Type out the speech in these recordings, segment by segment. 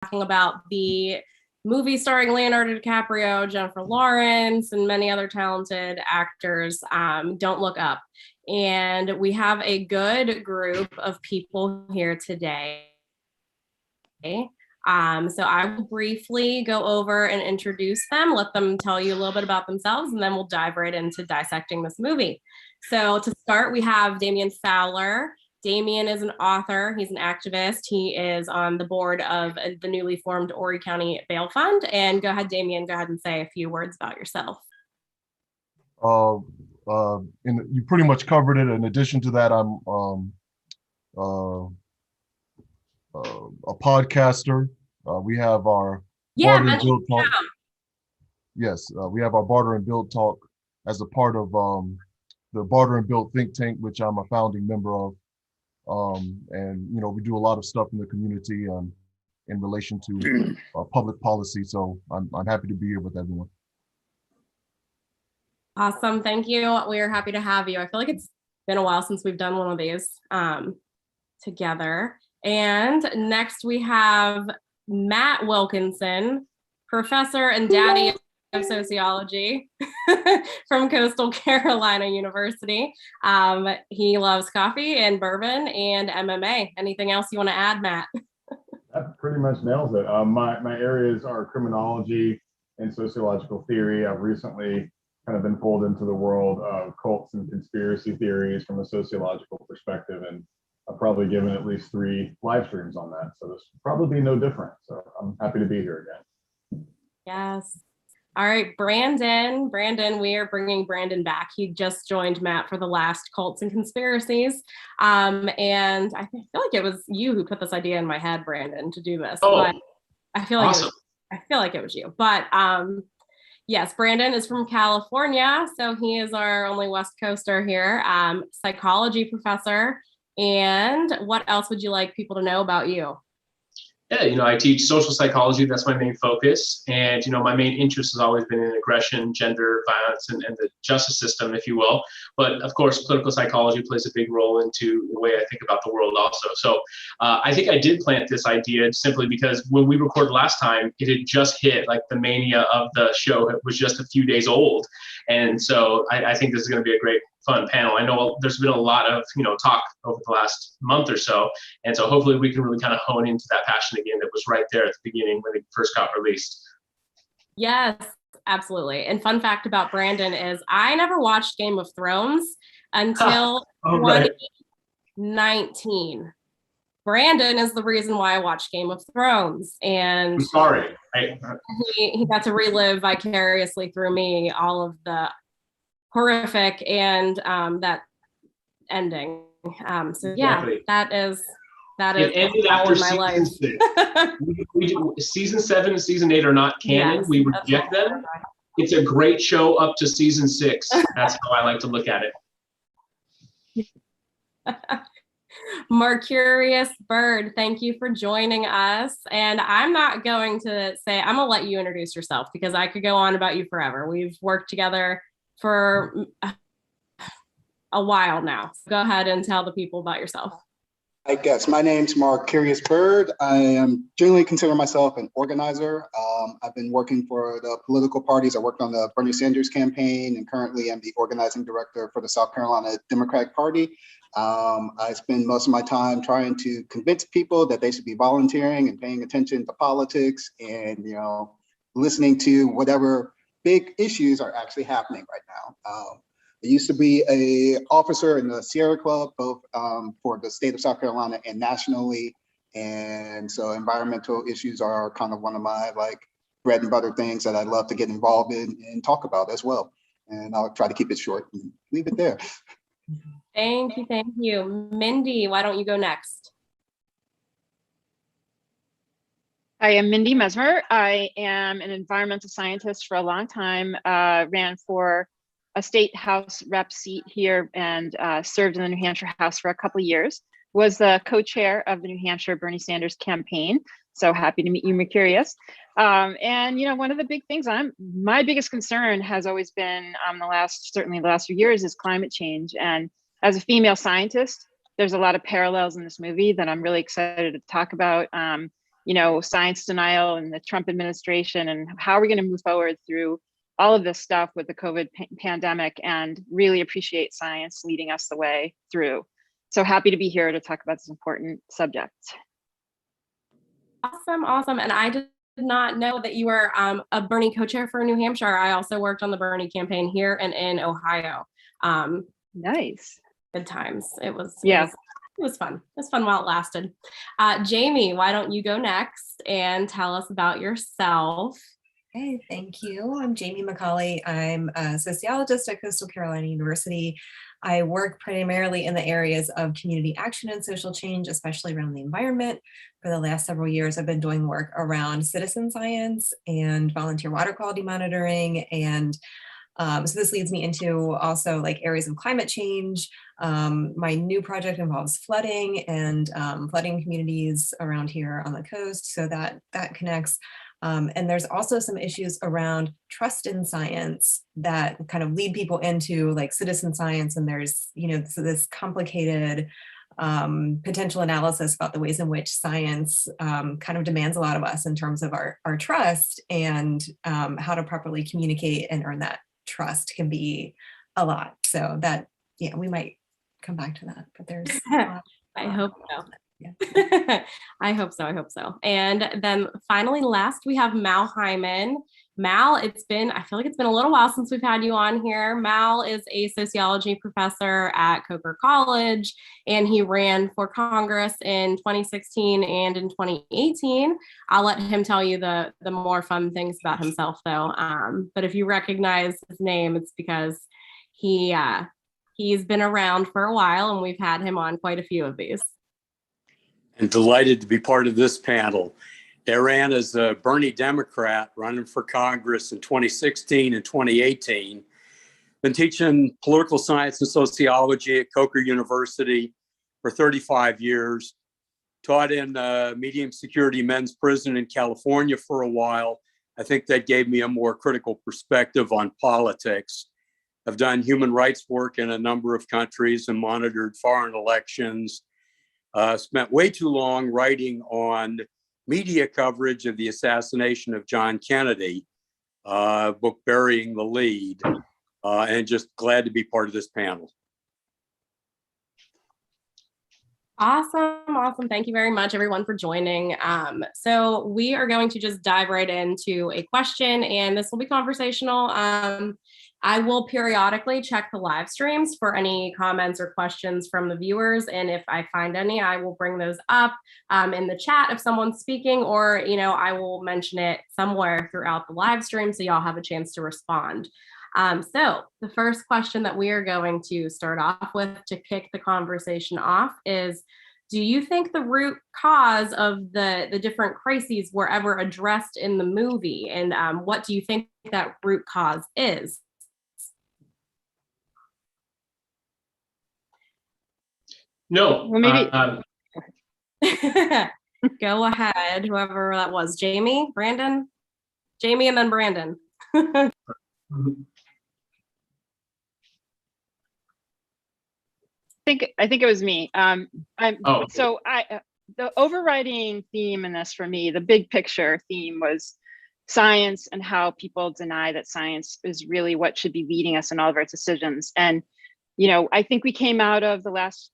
talking about the movie starring Leonardo DiCaprio, Jennifer Lawrence, and many other talented actors, Don't Look Up. And we have a good group of people here today. So I will briefly go over and introduce them, let them tell you a little bit about themselves, and then we'll dive right into dissecting this movie. So to start, we have Dameion Fowler. Dameion is an author. He's an activist. He is on the board of the newly formed Horry County Bail Fund. And go ahead, Dameion, go ahead and say a few words about yourself. You pretty much covered it. In addition to that, I'm a podcaster. We have our Barter and Build Talk. Yes, we have our Barter and Build Talk as a part of the Barter and Build think tank, which I'm a founding member of. And we do a lot of stuff in the community in relation to public policy. So I'm happy to be here with everyone. Awesome, thank you. We are happy to have you. I feel like it's been a while since we've done one of these together. And next we have Matt Wilkinson, professor and daddy of sociology from Coastal Carolina University. He loves coffee and bourbon and MMA. Anything else you want to add, Matt? That pretty much nails it. My areas are criminology and sociological theory. I've recently kind of been pulled into the world of cults and conspiracy theories from a sociological perspective, and I've probably given at least 3 live streams on that. So this will probably be no different. So I'm happy to be here again. Yes. All right, Brandon, we are bringing Brandon back. He just joined Matt for the last Cults and Conspiracies. And I feel like it was you who put this idea in my head, Brandon, to do this. Oh, but I feel like awesome. it was you. But yes, Brandon is from California, so he is our only West Coaster here. Psychology professor. And what else would you like people to know about you? Yeah, I teach social psychology. That's my main focus. And, my main interest has always been in aggression, gender, violence, and the justice system, if you will. But of course, political psychology plays a big role into the way I think about the world also. So I think I did plant this idea simply because when we recorded last time, it had just hit, like the mania of the show was just a few days old. And so I think this is going to be a great, fun panel. I know there's been a lot of, talk over the last month or so. And so hopefully we can really kind of hone into that passion again that was right there at the beginning when it first got released. Yes, absolutely. And fun fact about Brandon is I never watched Game of Thrones until 2019. Brandon is the reason why I watched Game of Thrones. And I'm sorry. He got to relive vicariously through me all of the horrific and that ending. So yeah, exactly. that is it ended after my life. 6. Season 7 and season 8 are not canon. Yes, we reject them. It's a great show up to season 6. That's how I like to look at it. Marcurius, Byrd, thank you for joining us. And I'm not going to say, I'm gonna let you introduce yourself because I could go on about you forever. We've worked together for a while now. So go ahead and tell the people about yourself. I guess my name's Marcurius Byrd. I am generally consider myself an organizer. I've been working for the political parties. I worked on the Bernie Sanders campaign and currently am the organizing director for the South Carolina Democratic Party. I spend most of my time trying to convince people that they should be volunteering and paying attention to politics and, listening to whatever big issues are actually happening right now. I used to be an officer in the Sierra Club, both for the state of South Carolina and nationally. And so environmental issues are kind of one of my bread and butter things that I love to get involved in and talk about as well. And I'll try to keep it short and leave it there. Thank you. Mindy, why don't you go next? I am Mindy Mesmer. I am an environmental scientist for a long time, ran for a state House rep seat here and served in the New Hampshire House for a couple of years, was the co-chair of the New Hampshire Bernie Sanders campaign. So happy to meet you, Mercurius. And one of the big things my biggest concern has always been certainly the last few years is climate change. And as a female scientist, there's a lot of parallels in this movie that I'm really excited to talk about. science denial and the Trump administration, and how are we going to move forward through all of this stuff with the COVID pandemic, and really appreciate science leading us the way through. So happy to be here to talk about this important subject. Awesome. And I did not know that you were a Bernie co-chair for New Hampshire. I also worked on the Bernie campaign here and in Ohio. Nice. Good times. It was fun. It was fun while it lasted. Jaime, why don't you go next and tell us about yourself? Okay, thank you. I'm Jaime McCauley. I'm a sociologist at Coastal Carolina University. I work primarily in the areas of community action and social change, especially around the environment. For the last several years, I've been doing work around citizen science and volunteer water quality monitoring. And so this leads me into also like areas of climate change. My new project involves flooding and flooding communities around here on the coast. So that connects. And there's also some issues around trust in science that kind of lead people into like citizen science. And there's, so this complicated potential analysis about the ways in which science kind of demands a lot of us in terms of our trust, and how to properly communicate and earn that trust can be a lot. So that, we might come back to that, but there's I hope so. Yeah. I hope so. And then finally, last, we have Mal Hyman. Mal, I feel like it's been a little while since we've had you on here. Mal is a sociology professor at Coker College, and he ran for Congress in 2016 and in 2018. I'll let him tell you the more fun things about himself, though. But if you recognize his name, it's because he's been around for a while, and we've had him on quite a few of these. And delighted to be part of this panel. I ran as a Bernie Democrat running for Congress in 2016 and 2018. Been teaching political science and sociology at Coker University for 35 years. Taught in medium security men's prison in California for a while. I think that gave me a more critical perspective on politics. I've done human rights work in a number of countries and monitored foreign elections. Spent way too long writing on media coverage of the assassination of John Kennedy, book Burying the Lead, and just glad to be part of this panel. Awesome. Thank you very much, everyone, for joining. So we are going to just dive right into a question, and this will be conversational. I will periodically check the live streams for any comments or questions from the viewers. And if I find any, I will bring those up in the chat if someone's speaking, or, I will mention it somewhere throughout the live stream so y'all have a chance to respond. So the first question that we are going to start off with to kick the conversation off is, do you think the root cause of the different crises were ever addressed in the movie? And what do you think that root cause is? No. Well, maybe. Go ahead, whoever that was. Jaime, Brandon? Jaime and then Brandon. I think it was me. So the overriding theme in this for me, the big picture theme, was science and how people deny that science is really what should be leading us in all of our decisions. And I think we came out of the last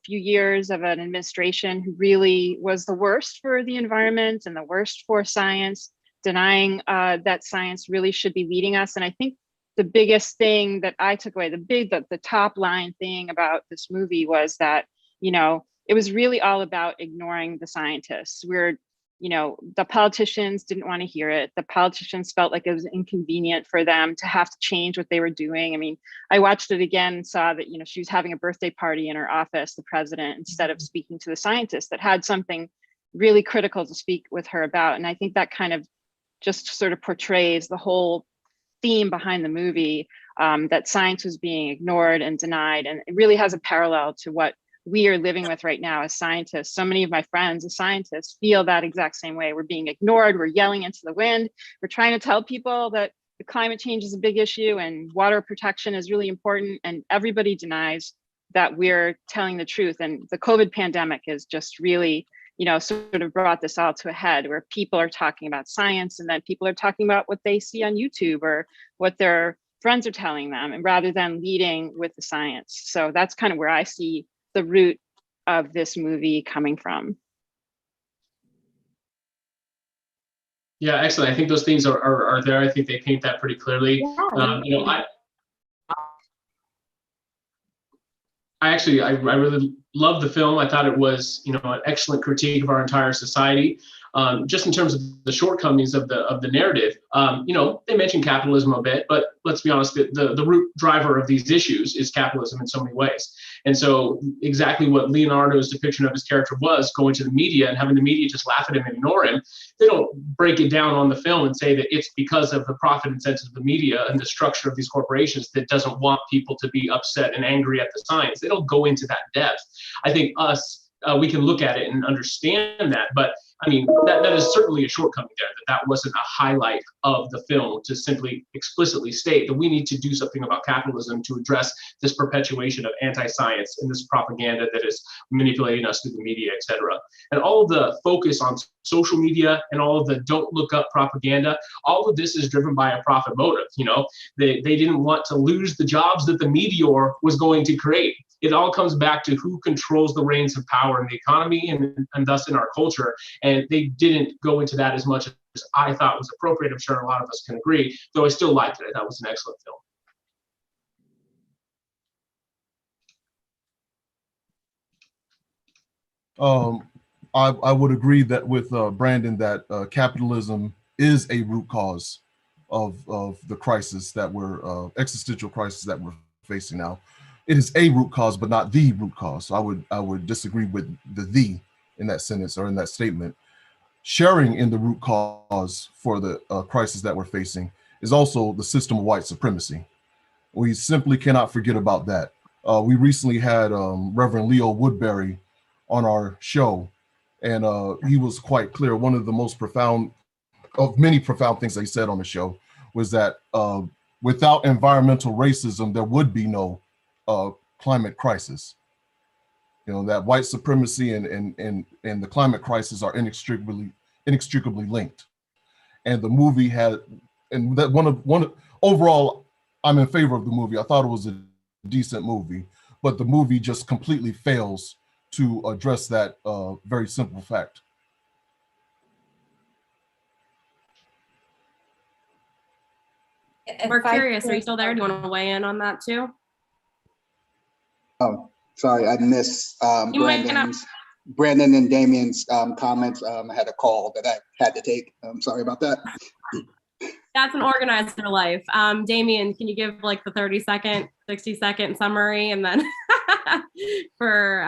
few years of an administration who really was the worst for the environment and the worst for science, denying that science really should be leading us. And I think the biggest thing that I took away, the top line thing about this movie was that, it was really all about ignoring the scientists. The politicians didn't want to hear it. The politicians felt like it was inconvenient for them to have to change what they were doing. I mean, I watched it again and saw that, she was having a birthday party in her office, the president, instead of speaking to the scientists that had something really critical to speak with her about. And I think that kind of just sort of portrays the whole theme behind the movie, that science was being ignored and denied. And it really has a parallel to what we are living with right now as scientists. So many of my friends as scientists feel that exact same way. We're being ignored. We're yelling into the wind. We're trying to tell people that the climate change is a big issue and water protection is really important. And everybody denies that we're telling the truth. And the COVID pandemic is just really sort of brought this all to a head, where people are talking about science and then people are talking about what they see on YouTube or what their friends are telling them, and rather than leading with the science. So that's kind of where I see the root of this movie coming from. Yeah, excellent. I think those themes are there. I think they paint that pretty clearly. Yeah. I really loved the film. I thought it was, an excellent critique of our entire society. Just in terms of the shortcomings of the narrative, they mention capitalism a bit, but let's be honest, the root driver of these issues is capitalism in so many ways. And so exactly what Leonardo's depiction of his character was, going to the media and having the media just laugh at him and ignore him, they don't break it down on the film and say that it's because of the profit incentives of the media and the structure of these corporations that doesn't want people to be upset and angry at the science. They don't go into that depth. I think we can look at it and understand that, but I mean, that is certainly a shortcoming there, that wasn't a highlight of the film, to simply explicitly state that we need to do something about capitalism to address this perpetuation of anti-science and this propaganda that is manipulating us through the media, et cetera. And all of the focus on social media and all of the don't look up propaganda, all of this is driven by a profit motive. They didn't want to lose the jobs that the meteor was going to create. It all comes back to who controls the reins of power in the economy and thus in our culture. And they didn't go into that as much as I thought was appropriate. I'm sure a lot of us can agree, though I still liked it. That was an excellent film. I would agree that with Brandon that capitalism is a root cause of the crisis that we're existential crisis that we're facing now. It is a root cause, but not the root cause. So I would disagree with the in that sentence or in that statement. Sharing in the root cause for the crisis that we're facing is also the system of white supremacy. We simply cannot forget about that. We recently had Reverend Leo Woodbury on our show, and he was quite clear. One of the most profound of many profound things that he said on the show was that without environmental racism, there would be no climate crisis. That white supremacy and the climate crisis are inextricably linked. And the movie had, and that one overall, I'm in favor of the movie. I thought it was a decent movie, but the movie just completely fails to address that very simple fact. Marcurius, are you still there? Do you want to weigh in on that too? Oh, sorry, I missed Brandon and Damien's comments. I had a call that I had to take. I'm sorry about that. That's an organizer life. Dameion, can you give like the 30-second, 60-second summary, and then for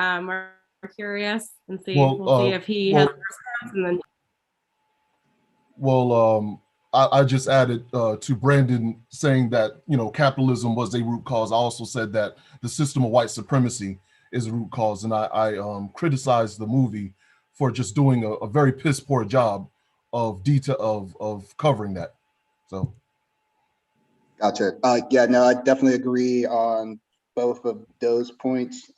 Marcurius, and see, we'll see if he has a response, and then. Well, I just added to Brandon saying that, capitalism was a root cause. I also said that the system of white supremacy is a root cause. And I criticized the movie for just doing a very piss poor job of covering that. So. Gotcha. Yeah, no, I definitely agree on both of those points.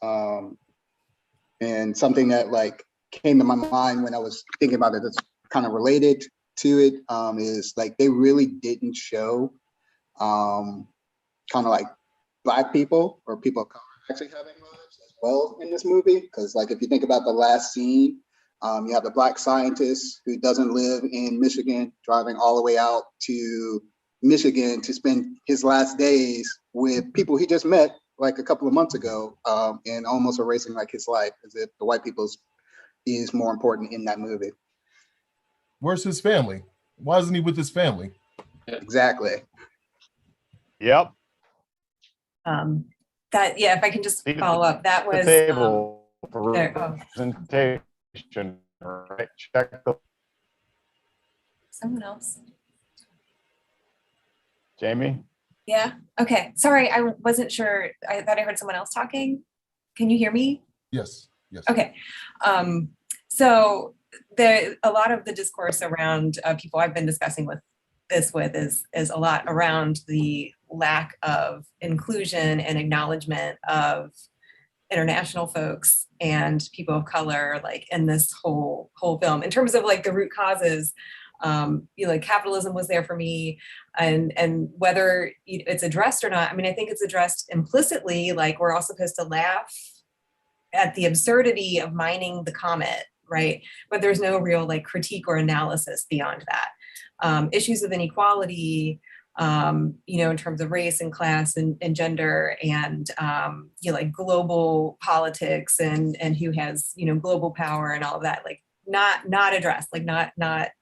And something that came to my mind when I was thinking about it that's kind of related to it is they really didn't show kind of Black people or people of color actually having lives as well in this movie. Because if you think about the last scene, you have the Black scientist who doesn't live in Michigan driving all the way out to Michigan to spend his last days with people he just met a couple of months ago, and almost erasing his life as if the white people's is more important in that movie. Where's his family? Why isn't he with his family? Exactly. Yep. If I can just follow up, that was the table for representation, right? Check the someone else. Jaime? Yeah. Okay. Sorry, I wasn't sure. I thought I heard someone else talking. Can you hear me? Yes. Yes. Okay. So a lot of the discourse around people I've been discussing is a lot around the lack of inclusion and acknowledgement of international folks and people of color, like in this whole film. In terms of like the root causes, like capitalism was there for me, and whether it's addressed or not, I mean, I think it's addressed implicitly, like we're all supposed to laugh at the absurdity of mining the comet, right? But there's no real like critique or analysis beyond that. Issues of inequality, in terms of race and class and gender and, like global politics and who has, global power and all of that, like not addressed, like not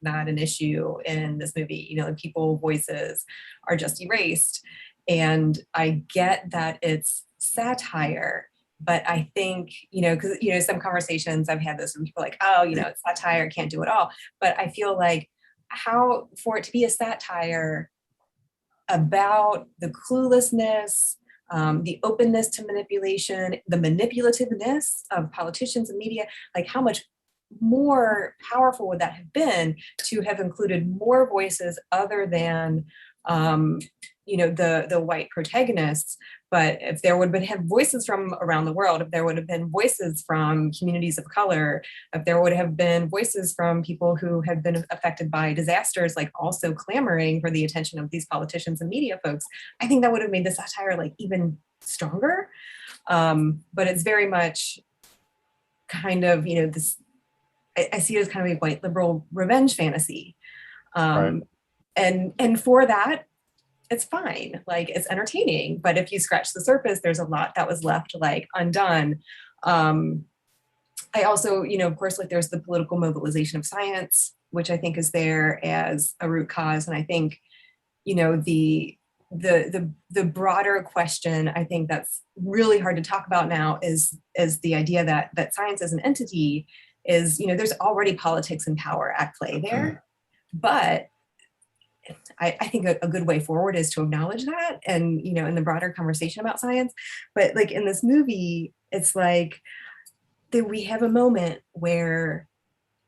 an issue in this movie. Like people's voices are just erased. And I get that it's satire, but I think, because, some conversations I've had this with people like, oh, it's satire, can't do it all. But I feel like how for it to be a satire about the cluelessness, the openness to manipulation, the manipulativeness of politicians and media, like how much more powerful would that have been to have included more voices other than, the white protagonists. But if there would have been voices from around the world, if there would have been voices from communities of color, if there would have been voices from people who have been affected by disasters, like also clamoring for the attention of these politicians and media folks, I think that would have made the satire like even stronger. But it's very much kind of, this, I see it as kind of a white liberal revenge fantasy. Right. And for that, it's fine, like it's entertaining, but if you scratch the surface, there's a lot that was left like undone. I also, of course, like there's the political mobilization of science, which I think is there as a root cause. And I think, the broader question, I think that's really hard to talk about now is the idea that science as an entity is, there's already politics and power at play there, but I think a good way forward is to acknowledge that and, in the broader conversation about science. But like in this movie, it's like that we have a moment where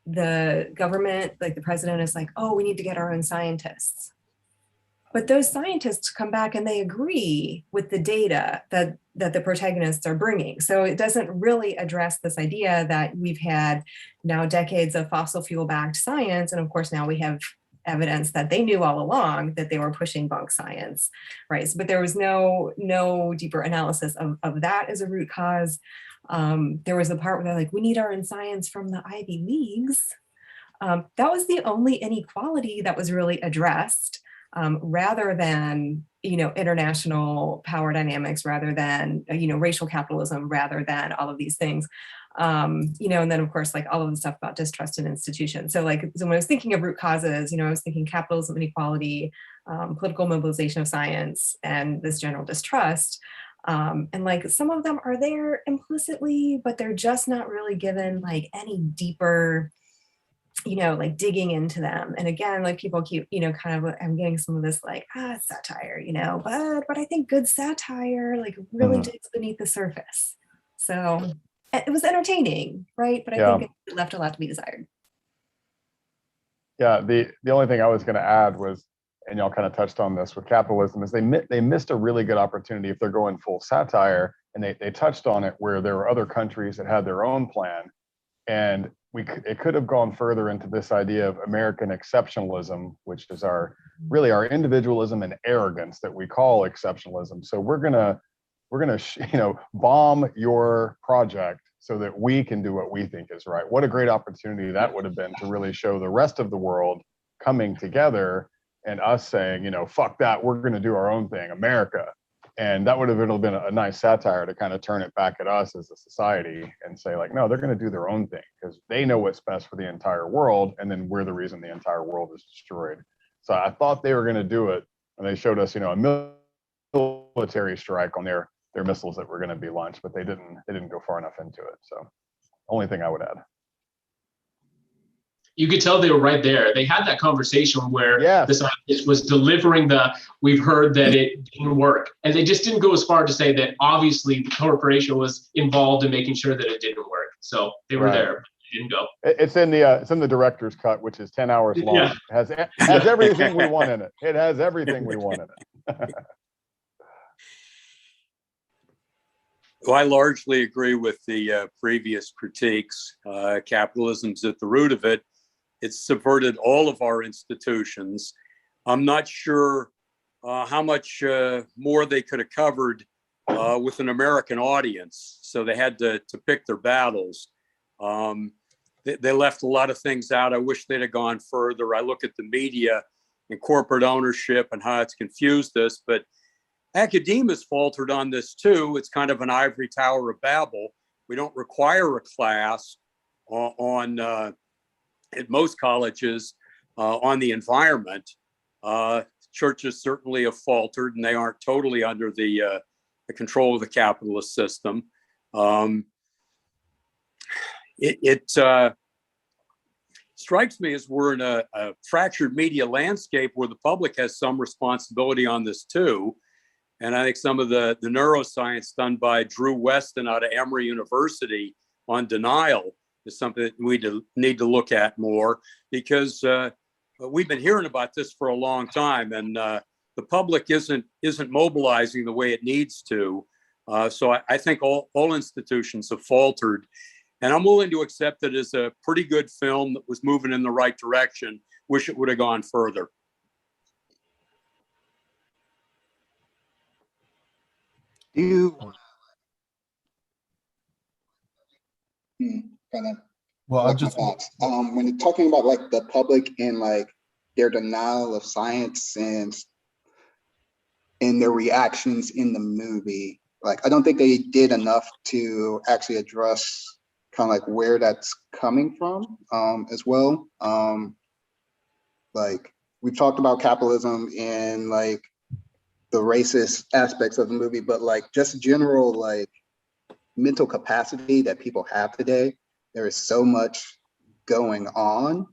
the government, like the president is like, oh, we need to get our own scientists. But those scientists come back and they agree with the data that the protagonists are bringing. So it doesn't really address this idea that we've had now decades of fossil fuel backed science. And of course, now we have evidence that they knew all along that they were pushing bunk science, right? But there was no deeper analysis of that as a root cause. There was the part where they're like, we need our own science from the Ivy Leagues. That was the only inequality that was really addressed, rather than, international power dynamics, rather than, racial capitalism, rather than all of these things. And then of course, like all of the stuff about distrust in institutions. So like, so when I was thinking of root causes, I was thinking capitalism, inequality, political mobilization of science, and this general distrust. And like some of them are there implicitly, but they're just not really given like any deeper, like digging into them. And again, like people keep, kind of, I'm getting some of this like, satire, but I think good satire like really digs beneath the surface. So it was entertaining, right? But I think it left a lot to be desired. Yeah, the only thing I was going to add was, and y'all kind of touched on this with capitalism, is they missed a really good opportunity if they're going full satire, and they touched on it where there were other countries that had their own plan, and it could have gone further into this idea of American exceptionalism, which is our individualism and arrogance that we call exceptionalism. So we're gonna bomb your project so that we can do what we think is right. What a great opportunity that would have been to really show the rest of the world coming together and us saying, fuck that, we're going to do our own thing, America. And that would have been a nice satire to kind of turn it back at us as a society and say like, no, they're going to do their own thing because they know what's best for the entire world. And then we're the reason the entire world is destroyed. So I thought they were going to do it. And they showed us, a military strike on their missiles that were going to be launched, but they didn't go far enough into it. So only thing I would add. You could tell they were right there. They had that conversation where the scientist was delivering we've heard that it didn't work. And they just didn't go as far to say that obviously the corporation was involved in making sure that it didn't work. So they were there, but they didn't go. It's in the director's cut, which is 10 hours long. Yeah. It has everything we want in it. It has everything we want in it. Well, I largely agree with the previous critiques. Capitalism's at the root of it. It's subverted all of our institutions. I'm not sure how much more they could have covered with an American audience. So they had to pick their battles. They left a lot of things out. I wish they'd have gone further. I look at the media and corporate ownership and how it's confused us, but academia's faltered on this too. It's kind of an ivory tower of Babel. We don't require a class on at most colleges on the environment. Churches certainly have faltered, and they aren't totally under the control of the capitalist system. It strikes me as we're in a fractured media landscape where the public has some responsibility on this too. And I think some of the neuroscience done by Drew Weston out of Emory University on denial is something that we need to look at more, because we've been hearing about this for a long time, and the public isn't mobilizing the way it needs to. So I think all institutions have faltered, and I'm willing to accept it as a pretty good film that was moving in the right direction. Wish it would have gone further. Well, I just when you're talking about like the public and like their denial of science and their reactions in the movie, like I don't think they did enough to actually address kind of like where that's coming from as well. Like we've talked about capitalism and like the racist aspects of the movie, but like just general like mental capacity that people have today. There is so much going on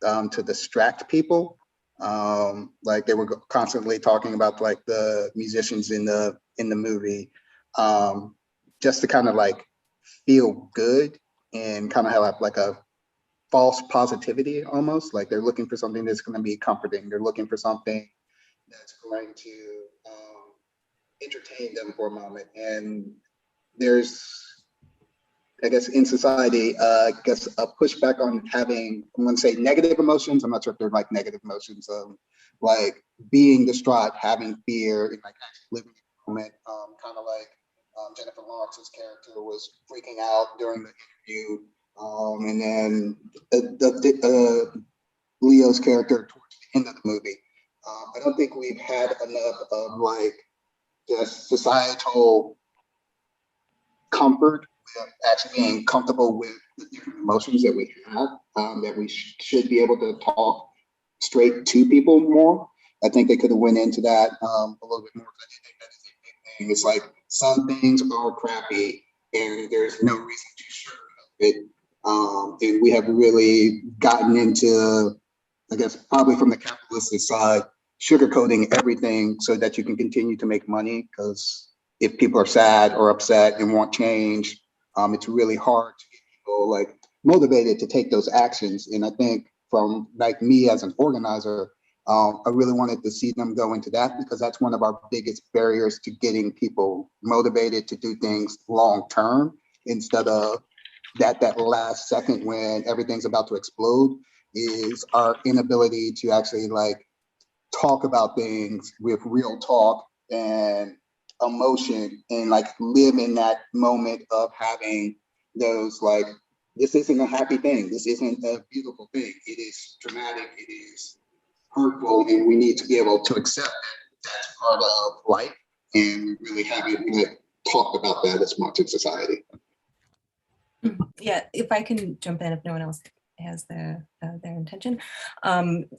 to distract people. Like they were constantly talking about like the musicians in the movie, just to kind of like feel good and kind of have like a false positivity almost. Like they're looking for something that's going to be comforting. They're looking for something that's going to entertain them for a moment. And there's, I guess, in society, I guess a pushback on having, I'm going to say negative emotions. I'm not sure if they're like negative emotions, like being distraught, having fear, and like actually living in the moment. Kind of like Jennifer Lawrence's character was freaking out during the interview, and then Leo's character towards the end of the movie. I don't think we've had enough of like just societal comfort, actually being comfortable with the different emotions that we have, that we should be able to talk straight to people more. I think they could have went into that a little bit more. I think that is a big thing. It's like some things are crappy and there's no reason to sugarcoat it. And we have really gotten into, I guess, probably from the capitalistic side, sugarcoating everything so that you can continue to make money. Because if people are sad or upset and want change, it's really hard to get people like motivated to take those actions. And I think from like me as an organizer, I really wanted to see them go into that, because that's one of our biggest barriers to getting people motivated to do things long term, instead of that last second when everything's about to explode, is our inability to actually like talk about things with real talk and emotion, and like live in that moment of having those like, this isn't a happy thing, this isn't a beautiful thing, it is dramatic, it is hurtful, and we need to be able to accept that that's part of life, and we really haven't like talked about that as much in society. Yeah, if I can jump in, if no one else has their intention.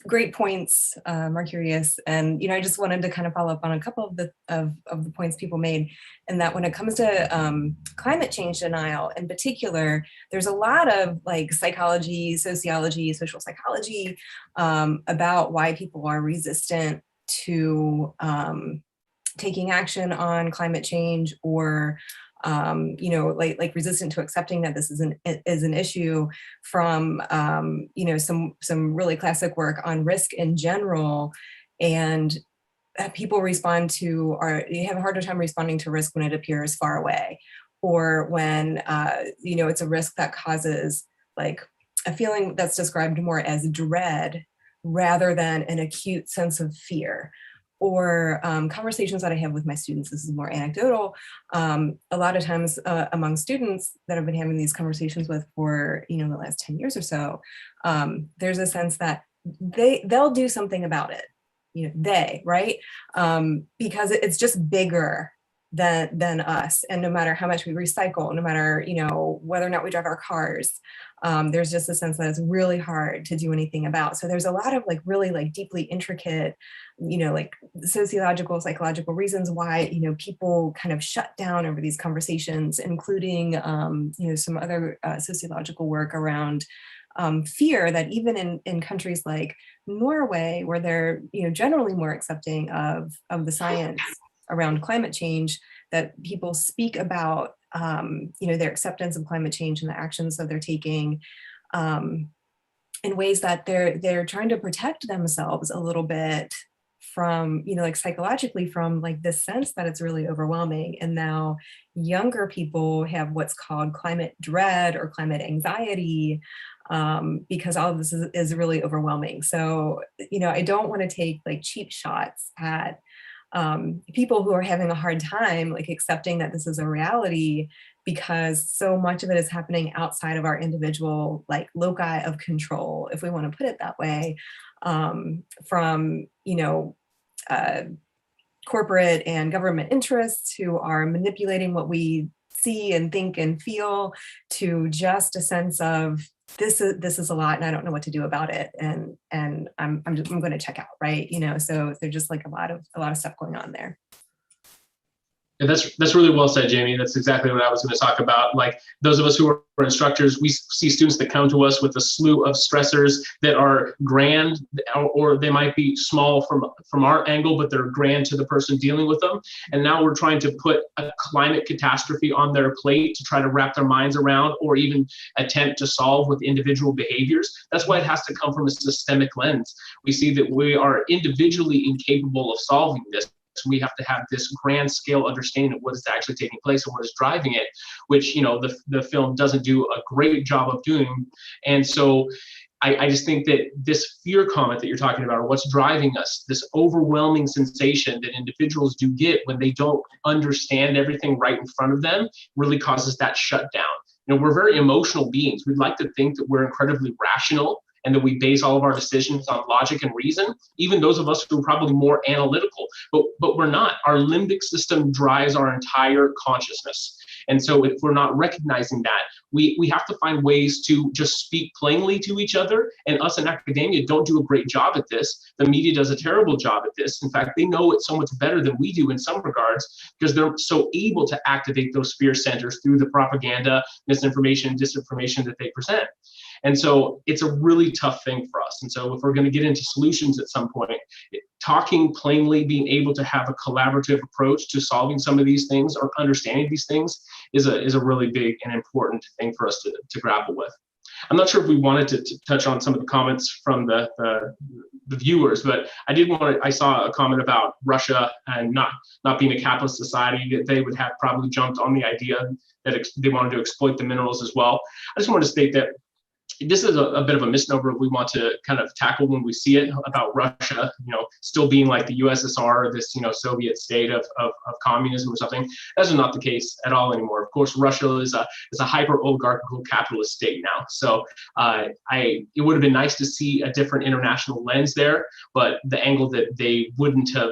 Great points, Marcurius. And I just wanted to kind of follow up on a couple of the points people made, and that when it comes to climate change denial in particular, there's a lot of like psychology, sociology, social psychology about why people are resistant to taking action on climate change, or like resistant to accepting that this is an issue, from some really classic work on risk in general. And people respond to, or you have a harder time responding to risk when it appears far away, or when, it's a risk that causes like a feeling that's described more as dread rather than an acute sense of fear. Or conversations that I have with my students, this is more anecdotal, a lot of times among students that I've been having these conversations with for the last 10 years or so, there's a sense that they'll do something about it, right? Because it's just bigger than us. And no matter how much we recycle, no matter, whether or not we drive our cars, there's just a sense that it's really hard to do anything about. So there's a lot of like really like deeply intricate, like sociological, psychological reasons why, people kind of shut down over these conversations, including, some other sociological work around fear that even in countries like Norway, where they're, generally more accepting of the science around climate change, that people speak about, their acceptance of climate change and the actions that they're taking in ways that they're trying to protect themselves a little bit from, like psychologically from like this sense that it's really overwhelming. And now younger people have what's called climate dread or climate anxiety, because all of this is really overwhelming. So, I don't want to take like cheap shots at people who are having a hard time like accepting that this is a reality, because so much of it is happening outside of our individual like loci of control, if we want to put it that way, from corporate and government interests who are manipulating what we see and think and feel, to just a sense of this is a lot and I don't know what to do about it, and I'm going to check out, right? So there's just like a lot of stuff going on there. Yeah, that's really well said, Jaime. That's exactly what I was going to talk about. Like those of us who are instructors, we see students that come to us with a slew of stressors that are grand, or they might be small from our angle, but they're grand to the person dealing with them. And now we're trying to put a climate catastrophe on their plate to try to wrap their minds around, or even attempt to solve with individual behaviors. That's why it has to come from a systemic lens. We see that we are individually incapable of solving this. We have to have this grand scale understanding of what is actually taking place and what is driving it, which the film doesn't do a great job of doing. And so I just think that this fear comment that you're talking about, or what's driving us, this overwhelming sensation that individuals do get when they don't understand everything right in front of them, really causes that shutdown. We're very emotional beings. We'd like to think that we're incredibly rational and that we base all of our decisions on logic and reason, even those of us who are probably more analytical, but we're not. Our limbic system drives our entire consciousness. And so if we're not recognizing that, we have to find ways to just speak plainly to each other. And us in academia don't do a great job at this. The media does a terrible job at this. In fact, they know it so much better than we do in some regards, because they're so able to activate those fear centers through the propaganda, misinformation, disinformation that they present. And so it's a really tough thing for us. And so if we're going to get into solutions at some point, talking plainly, being able to have a collaborative approach to solving some of these things or understanding these things is a really big and important thing for us to grapple with. I'm not sure if we wanted to touch on some of the comments from the viewers, but I saw a comment about Russia and not being a capitalist society, that they would have probably jumped on the idea that they wanted to exploit the minerals as well. I just want to state that this is a bit of a misnomer we want to kind of tackle when we see it about Russia, still being like the USSR, this, Soviet state of communism or something. That's not the case at all anymore. Of course, Russia is a hyper oligarchical capitalist state now. So it would have been nice to see a different international lens there, but the angle that they wouldn't have,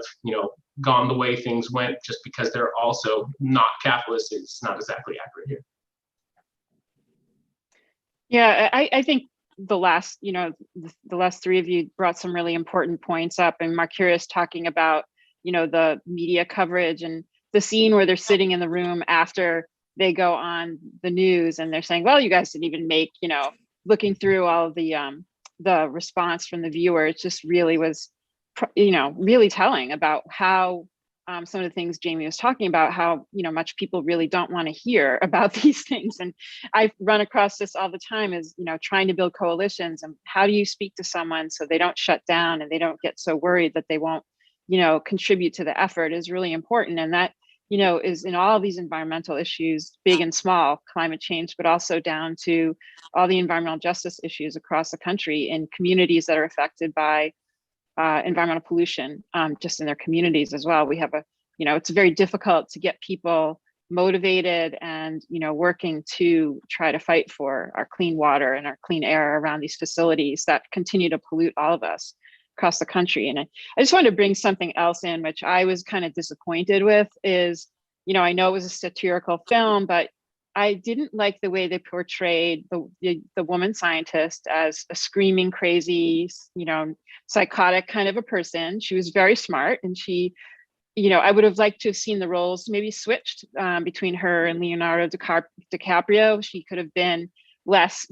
gone the way things went just because they're also not capitalist is not exactly accurate here. Yeah, I think the last three of you brought some really important points up, and Marcurius talking about, the media coverage and the scene where they're sitting in the room after they go on the news and they're saying, well, you guys didn't even make, looking through all of the response from the viewer, it just really was, really telling about how some of the things Jaime was talking about, how much people really don't want to hear about these things. And I run across this all the time, is trying to build coalitions, and how do you speak to someone so they don't shut down and they don't get so worried that they won't contribute to the effort is really important. And that is in all these environmental issues, big and small, climate change, but also down to all the environmental justice issues across the country in communities that are affected by environmental pollution, just in their communities as well. We have it's very difficult to get people motivated and, working to try to fight for our clean water and our clean air around these facilities that continue to pollute all of us across the country. And I just wanted to bring something else in, which I was kind of disappointed with is, I know it was a satirical film, but I didn't like the way they portrayed the woman scientist as a screaming, crazy, psychotic kind of a person. She was very smart, and she, I would have liked to have seen the roles maybe switched between her and Leonardo DiCaprio. She could have been less,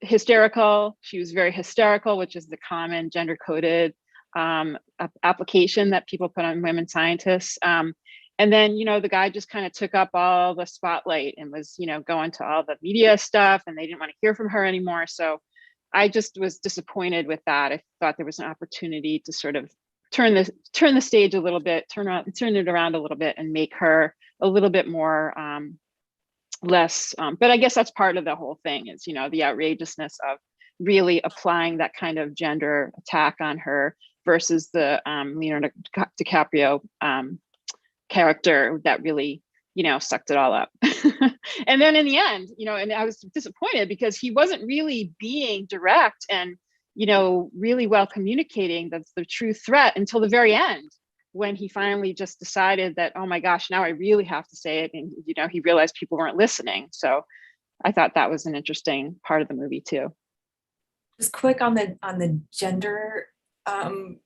hysterical. She was very hysterical, which is the common gender coded application that people put on women scientists. And then, the guy just kind of took up all the spotlight and was, going to all the media stuff, and they didn't want to hear from her anymore. So I just was disappointed with that. I thought there was an opportunity to sort of turn the stage a little bit, turn it around a little bit, and make her a little bit more less. But I guess that's part of the whole thing is, the outrageousness of really applying that kind of gender attack on her versus the Leonardo DiCaprio character that really, sucked it all up. And then in the end, and I was disappointed because he wasn't really being direct and, really well communicating that's the true threat until the very end, when he finally just decided that, oh my gosh, now I really have to say it. And, he realized people weren't listening. So I thought that was an interesting part of the movie too. Just quick on the gender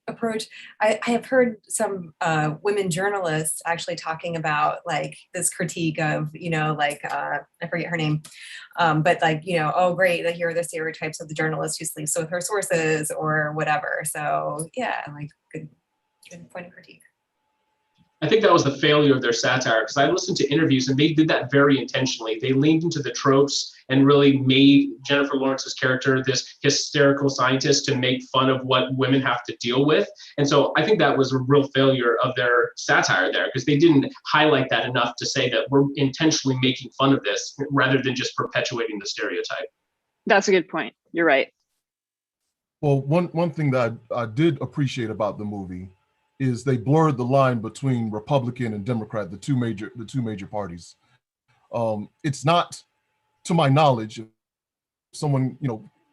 approach. I have heard some women journalists actually talking about like this critique of, I forget her name, but oh great, here are the stereotypes of the journalist who sleeps with her sources or whatever. So yeah, good point of critique. I think that was the failure of their satire, because I listened to interviews and they did that very intentionally. They leaned into the tropes and really made Jennifer Lawrence's character this hysterical scientist to make fun of what women have to deal with. And so I think that was a real failure of their satire there, because they didn't highlight that enough to say that we're intentionally making fun of this rather than just perpetuating the stereotype. That's a good point. You're right. Well, one thing that I did appreciate about the movie is they blurred the line between Republican and Democrat, the two major parties. It's not, to my knowledge, if someone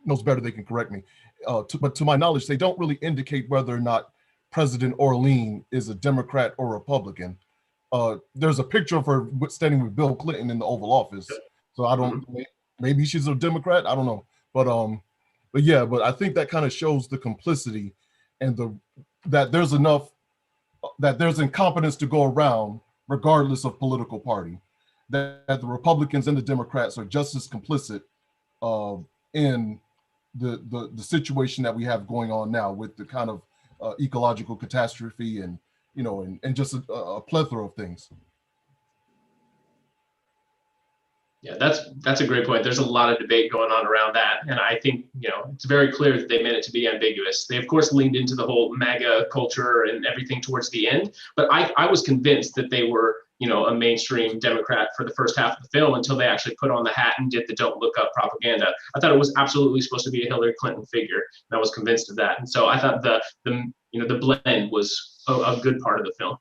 knows better, they can correct me. But to my knowledge, they don't really indicate whether or not President Orlean is a Democrat or Republican. There's a picture of her standing with Bill Clinton in the Oval Office. So I don't, maybe she's a Democrat, I don't know. But I think that kind of shows the complicity and that there's incompetence to go around regardless of political party, that the Republicans and the Democrats are just as complicit in the situation that we have going on now with the kind of ecological catastrophe and just a plethora of things. Yeah, that's a great point. There's a lot of debate going on around that. And I think, it's very clear that they meant it to be ambiguous. They, of course, leaned into the whole MAGA culture and everything towards the end. But I was convinced that they were, a mainstream Democrat for the first half of the film until they actually put on the hat and did the don't look up propaganda. I thought it was absolutely supposed to be a Hillary Clinton figure. And I was convinced of that. And so I thought the blend was a good part of the film.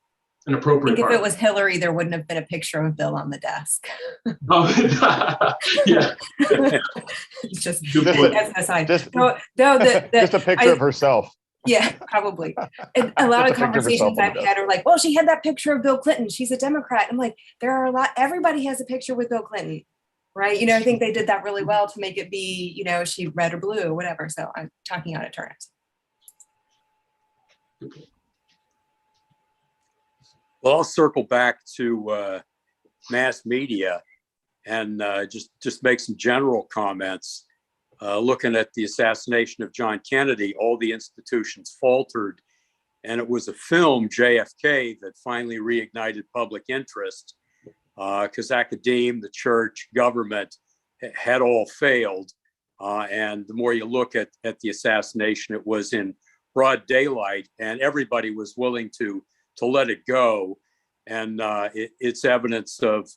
An appropriate part. If it was Hillary, there wouldn't have been a picture of Bill on the desk. Oh, yeah. Just aside. Just a picture of herself. Yeah, probably. And a lot of conversations I've had are like, well, she had that picture of Bill Clinton. She's a Democrat. I'm like, everybody has a picture with Bill Clinton, right? I think they did that really well to make it be, she red or blue or whatever. So I'm talking out of turns. Well, I'll circle back to mass media and just make some general comments. Looking at the assassination of John Kennedy, all the institutions faltered, and it was a film, JFK, that finally reignited public interest because academia, the church, government had all failed. And the more you look at the assassination, it was in broad daylight, and everybody was willing to to let it go. And it's evidence of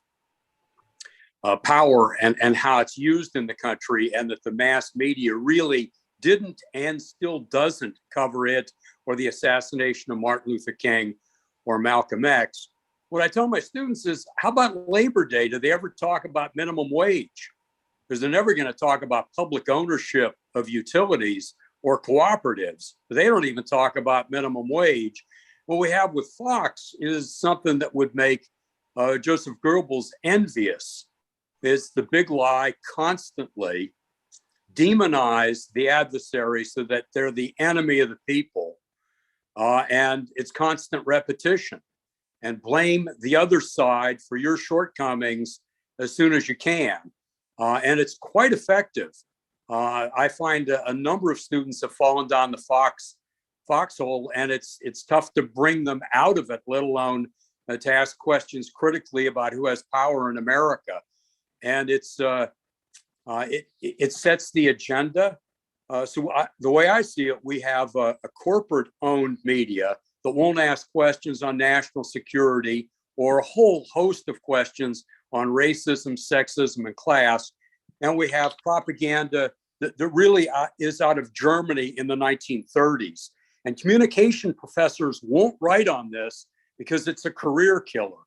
power and how it's used in the country, and that the mass media really didn't and still doesn't cover it, or the assassination of Martin Luther King or Malcolm X. What I tell my students is, how about Labor Day? Do they ever talk about minimum wage? Because they're never going to talk about public ownership of utilities or cooperatives. They don't even talk about minimum wage. What we have with Fox is something that would make Joseph Goebbels envious. Is the big lie constantly demonize the adversary so that they're the enemy of the people. And it's constant repetition, and blame the other side for your shortcomings as soon as you can. And it's quite effective. I find a number of students have fallen down the foxhole, and it's tough to bring them out of it, let alone to ask questions critically about who has power in America. And it sets the agenda. The way I see it, we have a corporate-owned media that won't ask questions on national security or a whole host of questions on racism, sexism, and class. And we have propaganda that really is out of Germany in the 1930s. And communication professors won't write on this because it's a career killer.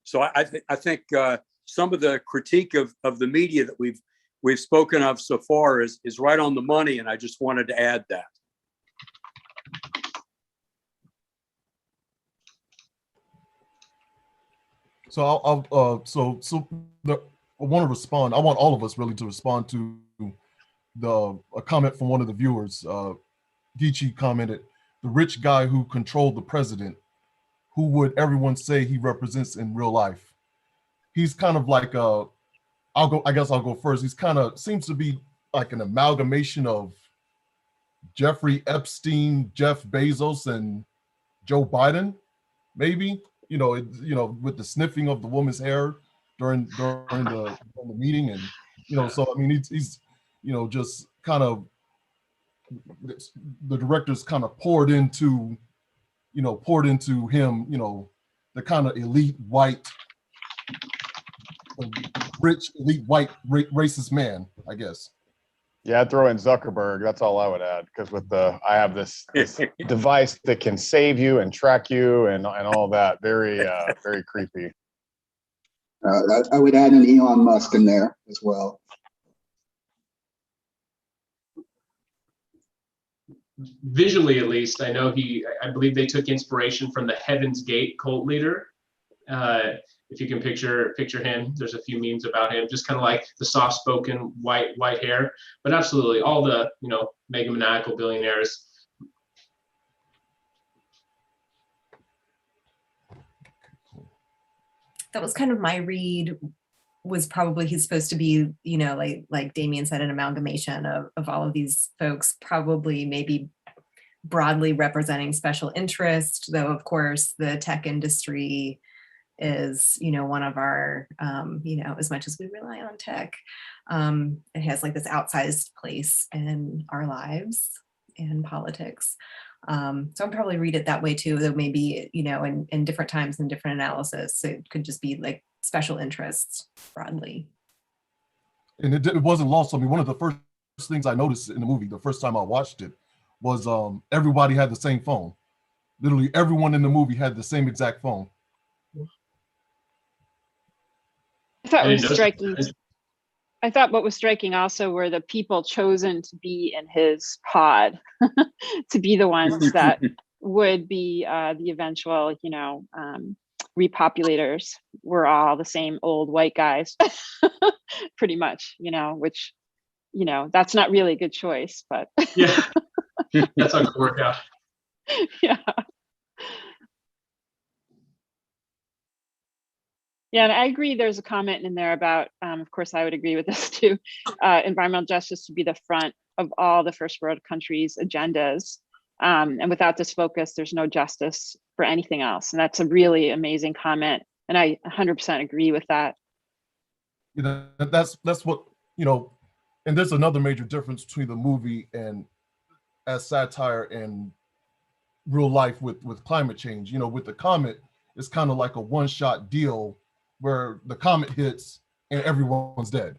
So I think some of the critique of the media that we've spoken of so far is right on the money, and I just wanted to add that. So I want to respond. I want all of us really to respond to a comment from one of the viewers. Geechee commented, "The rich guy who controlled the president, who would everyone say he represents in real life?" He's kind of like I guess I'll go first. He's kind of seems to be like an amalgamation of Jeffrey Epstein, Jeff Bezos, and Joe Biden, maybe. With the sniffing of the woman's hair during the meeting, and so I mean he's just kind of, the directors kind of poured into him, the kind of elite white, rich elite white racist man, I guess. Yeah, I'd throw in Zuckerberg. That's all I would add, because I have this device that can save you and track you and all that. Very very creepy. I would add an Elon Musk in there as well. Visually, at least, I believe they took inspiration from the Heaven's Gate cult leader. If you can picture him, there's a few memes about him, just kind of like the soft-spoken white hair. But absolutely, all the megamaniacal billionaires. That was kind of my read. Was probably he's supposed to be, like Dameion said, an amalgamation of all of these folks, probably maybe broadly representing special interest, though of course the tech industry is, one of our, as much as we rely on tech, it has like this outsized place in our lives and politics. So I'll probably read it that way too, though maybe, in different times and different analysis, it could just be like special interests broadly. And it wasn't lost on me. One of the first things I noticed in the movie, the first time I watched it, was everybody had the same phone. Literally everyone in the movie had the same exact phone. I thought it was striking. I thought what was striking also were the people chosen to be in his pod, to be the ones that would be the eventual, repopulators. Were all the same old white guys, pretty much, which, that's not really a good choice, but yeah, that's not gonna work out. Yeah. Yeah, and I agree. There's a comment in there about, of course, I would agree with this too. Environmental justice to be the front of all the first world countries' agendas. And without this focus, there's no justice for anything else. And that's a really amazing comment. And I 100% agree with that. That's what, and there's another major difference between the movie and as satire and real life with climate change. You know, with the comet, it's kind of like a one-shot deal where the comet hits and everyone's dead.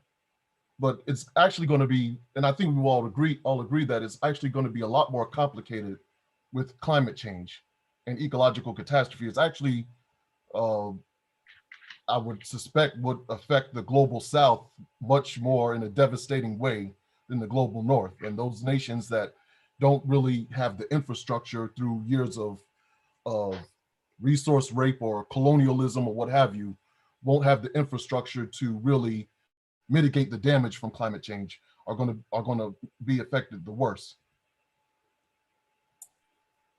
But it's actually going to be, and I think we all agree that it's actually going to be a lot more complicated with climate change and ecological catastrophe. It's actually, I would suspect, would affect the global South much more in a devastating way than the global North. And those nations that don't really have the infrastructure through years of resource rape or colonialism or what have you, won't have the infrastructure to really mitigate the damage from climate change, are going to be affected the worst.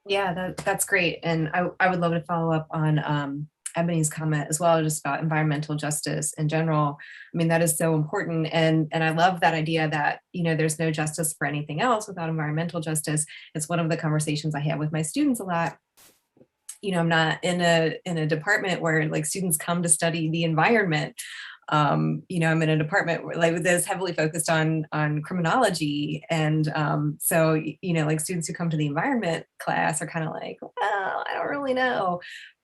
Yeah, that's great. And I would love to follow up on Ebony's comment as well, just about environmental justice in general. I mean, that is so important. And I love that idea that, you know, there's no justice for anything else without environmental justice. It's one of the conversations I have with my students a lot. You know, I'm not in a department where like students come to study the environment. You know, I'm in a department where, like, that's heavily focused on criminology. And so, you know, like students who come to the environment class are kind of like, well, I don't really know.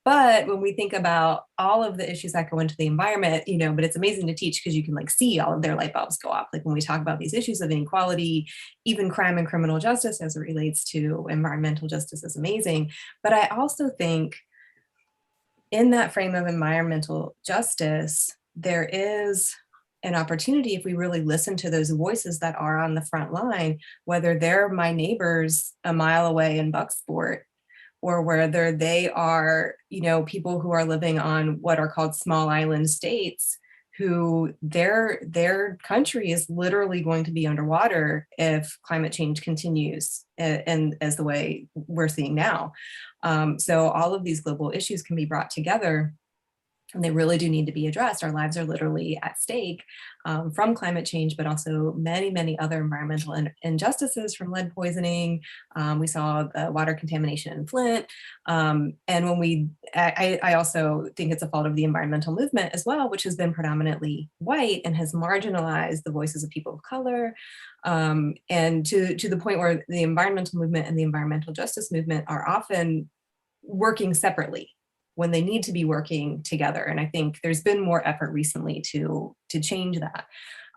But when we think about all of the issues that go into the environment, you know, but it's amazing to teach because you can like see all of their light bulbs go off. Like when we talk about these issues of inequality, even crime and criminal justice as it relates to environmental justice is amazing. But I also think in that frame of environmental justice, there is an opportunity if we really listen to those voices that are on the front line, whether they're my neighbors a mile away in Bucksport, or whether they are, you know, people who are living on what are called small island states, who their country is literally going to be underwater if climate change continues and as the way we're seeing now. So all of these global issues can be brought together, and they really do need to be addressed. Our lives are literally at stake from climate change, but also many, many other environmental injustices from lead poisoning. We saw the water contamination in Flint. And I also think it's a fault of the environmental movement as well, which has been predominantly white and has marginalized the voices of people of color. And to the point where the environmental movement and the environmental justice movement are often working separately when they need to be working together. And I think there's been more effort recently to change that.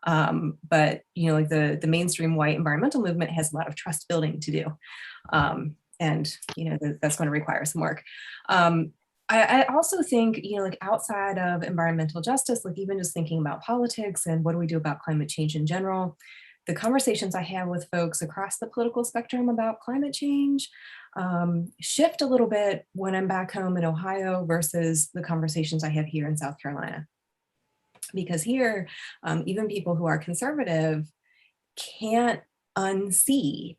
But, you know, like the mainstream white environmental movement has a lot of trust building to do. And, you know, that's going to require some work. I also think, you know, like outside of environmental justice, like even just thinking about politics and what do we do about climate change in general, the conversations I have with folks across the political spectrum about climate change shift a little bit when I'm back home in Ohio versus the conversations I have here in South Carolina. Because here, even people who are conservative can't unsee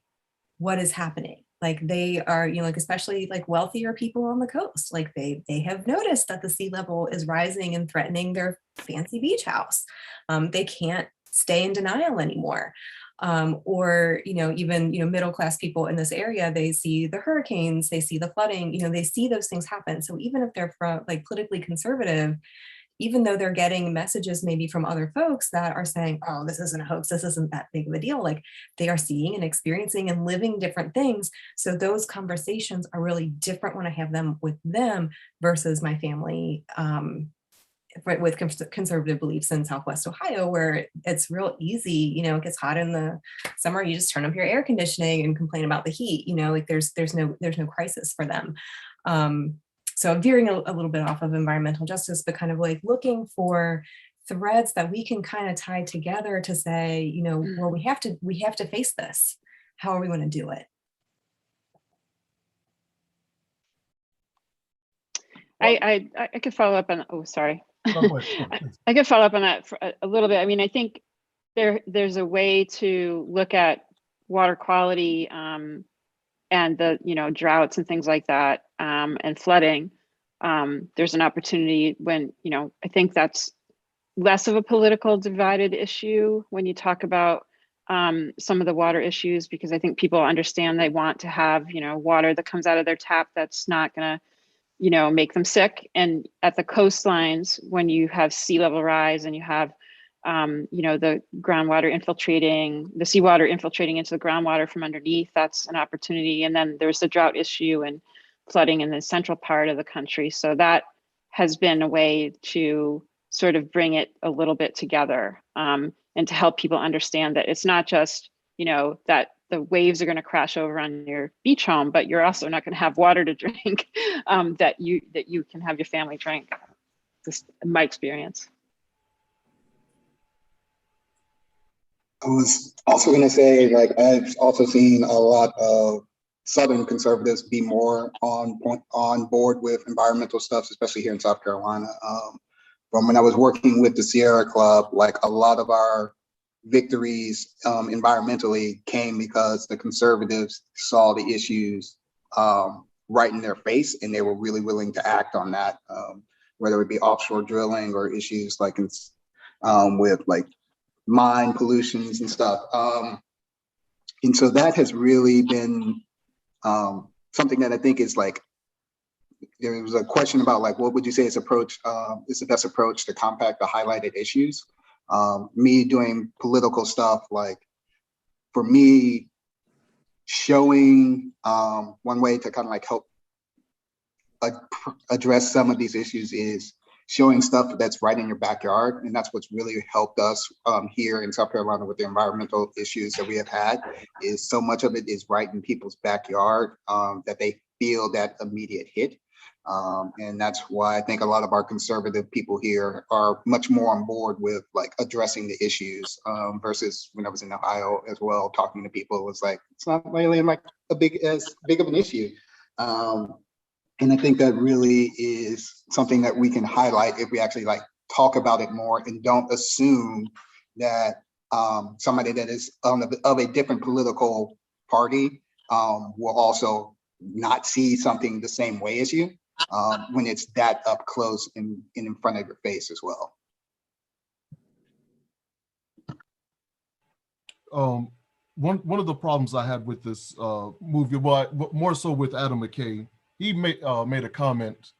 what is happening. Like they are, you know, like especially like wealthier people on the coast, like they have noticed that the sea level is rising and threatening their fancy beach house. They can't stay in denial anymore. Or, you know, even, you know, middle class people in this area, they see the hurricanes, they see the flooding, you know, they see those things happen. So even if they're like politically conservative, even though they're getting messages maybe from other folks that are saying, oh, this isn't a hoax, this isn't that big of a deal, like they are seeing and experiencing and living different things. So those conversations are really different when I have them with them versus my family with conservative beliefs in Southwest Ohio, where it's real easy, you know, it gets hot in the summer, you just turn up your air conditioning and complain about the heat, you know, like there's no crisis for them. So I'm veering a little bit off of environmental justice, but kind of like looking for threads that we can kind of tie together to say, you know, well, we have to face this. How are we going to do it? I could follow up on, oh, sorry. I could follow up on that for a little bit. I mean, I think there's a way to look at water quality and the, you know, droughts and things like that, and flooding. There's an opportunity when, you know, I think that's less of a political divided issue when you talk about some of the water issues, because I think people understand they want to have, you know, water that comes out of their tap that's not going to, you know, make them sick. And at the coastlines, when you have sea level rise and you have the groundwater infiltrating, the seawater infiltrating into the groundwater from underneath. That's an opportunity. And then there's the drought issue and flooding in the central part of the country. So that has been a way to sort of bring it a little bit together, and to help people understand that it's not just, that the waves are going to crash over on your beach home, but you're also not going to have water to drink, that you can have your family drink. Just my experience. I was also going to say, like, I've also seen a lot of Southern conservatives be more on board with environmental stuff, especially here in South Carolina. From when I was working with the Sierra Club, like a lot of our victories environmentally came because the conservatives saw the issues right in their face, and they were really willing to act on that, whether it be offshore drilling or issues like with like mine pollutions and stuff. And so that has really been something that I think is like, there was a question about like, what would you say is the best approach to compact the highlighted issues? Me doing political stuff, like for me, showing one way to kind of like help address some of these issues is showing stuff that's right in your backyard. And that's what's really helped us here in South Carolina with the environmental issues that we have had, is so much of it is right in people's backyard, that they feel that immediate hit. And that's why I think a lot of our conservative people here are much more on board with like addressing the issues, versus when I was in Ohio as well, talking to people, it was like, it's not really like as big of an issue. And I think that really is something that we can highlight if we actually like talk about it more and don't assume that somebody that is of a different political party will also not see something the same way as you, when it's that up close and in front of your face as well. One of the problems I had with this movie, well, more so with Adam McKay, he made a comment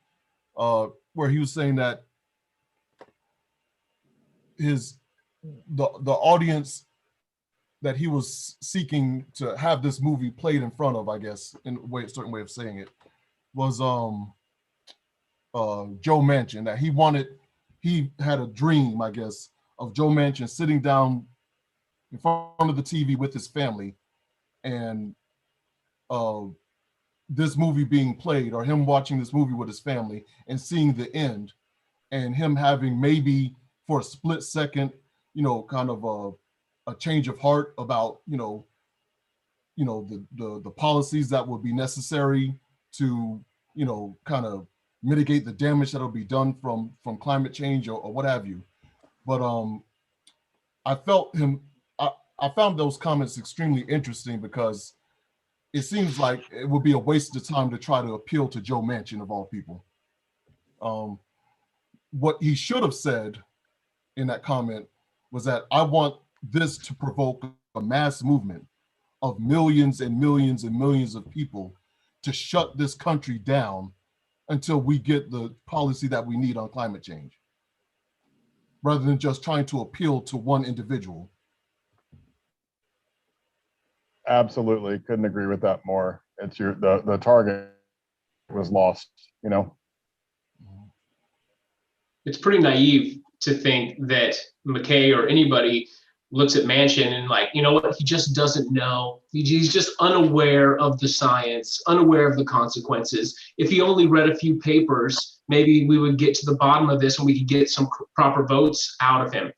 where he was saying that the audience that he was seeking to have this movie played in front of, I guess, in a certain way of saying it, was Joe Manchin. That he had a dream, I guess, of Joe Manchin sitting down in front of the TV with his family, and this movie being played, or him watching this movie with his family and seeing the end, and him having maybe for a split second, kind of a change of heart about, the policies that would be necessary to, kind of mitigate the damage that'll be done from climate change or what have you. But I found those comments extremely interesting, because it seems like it would be a waste of time to try to appeal to Joe Manchin of all people. What he should have said in that comment was that I want this to provoke a mass movement of millions and millions and millions of people to shut this country down until we get the policy that we need on climate change, rather than just trying to appeal to one individual. Absolutely, couldn't agree with that more. It's the target was lost, It's pretty naive to think that McKay or anybody looks at Manchin and like, you know what, he just doesn't know. He's just unaware of the science, unaware of the consequences. If he only read a few papers, maybe we would get to the bottom of this and we could get some proper votes out of him.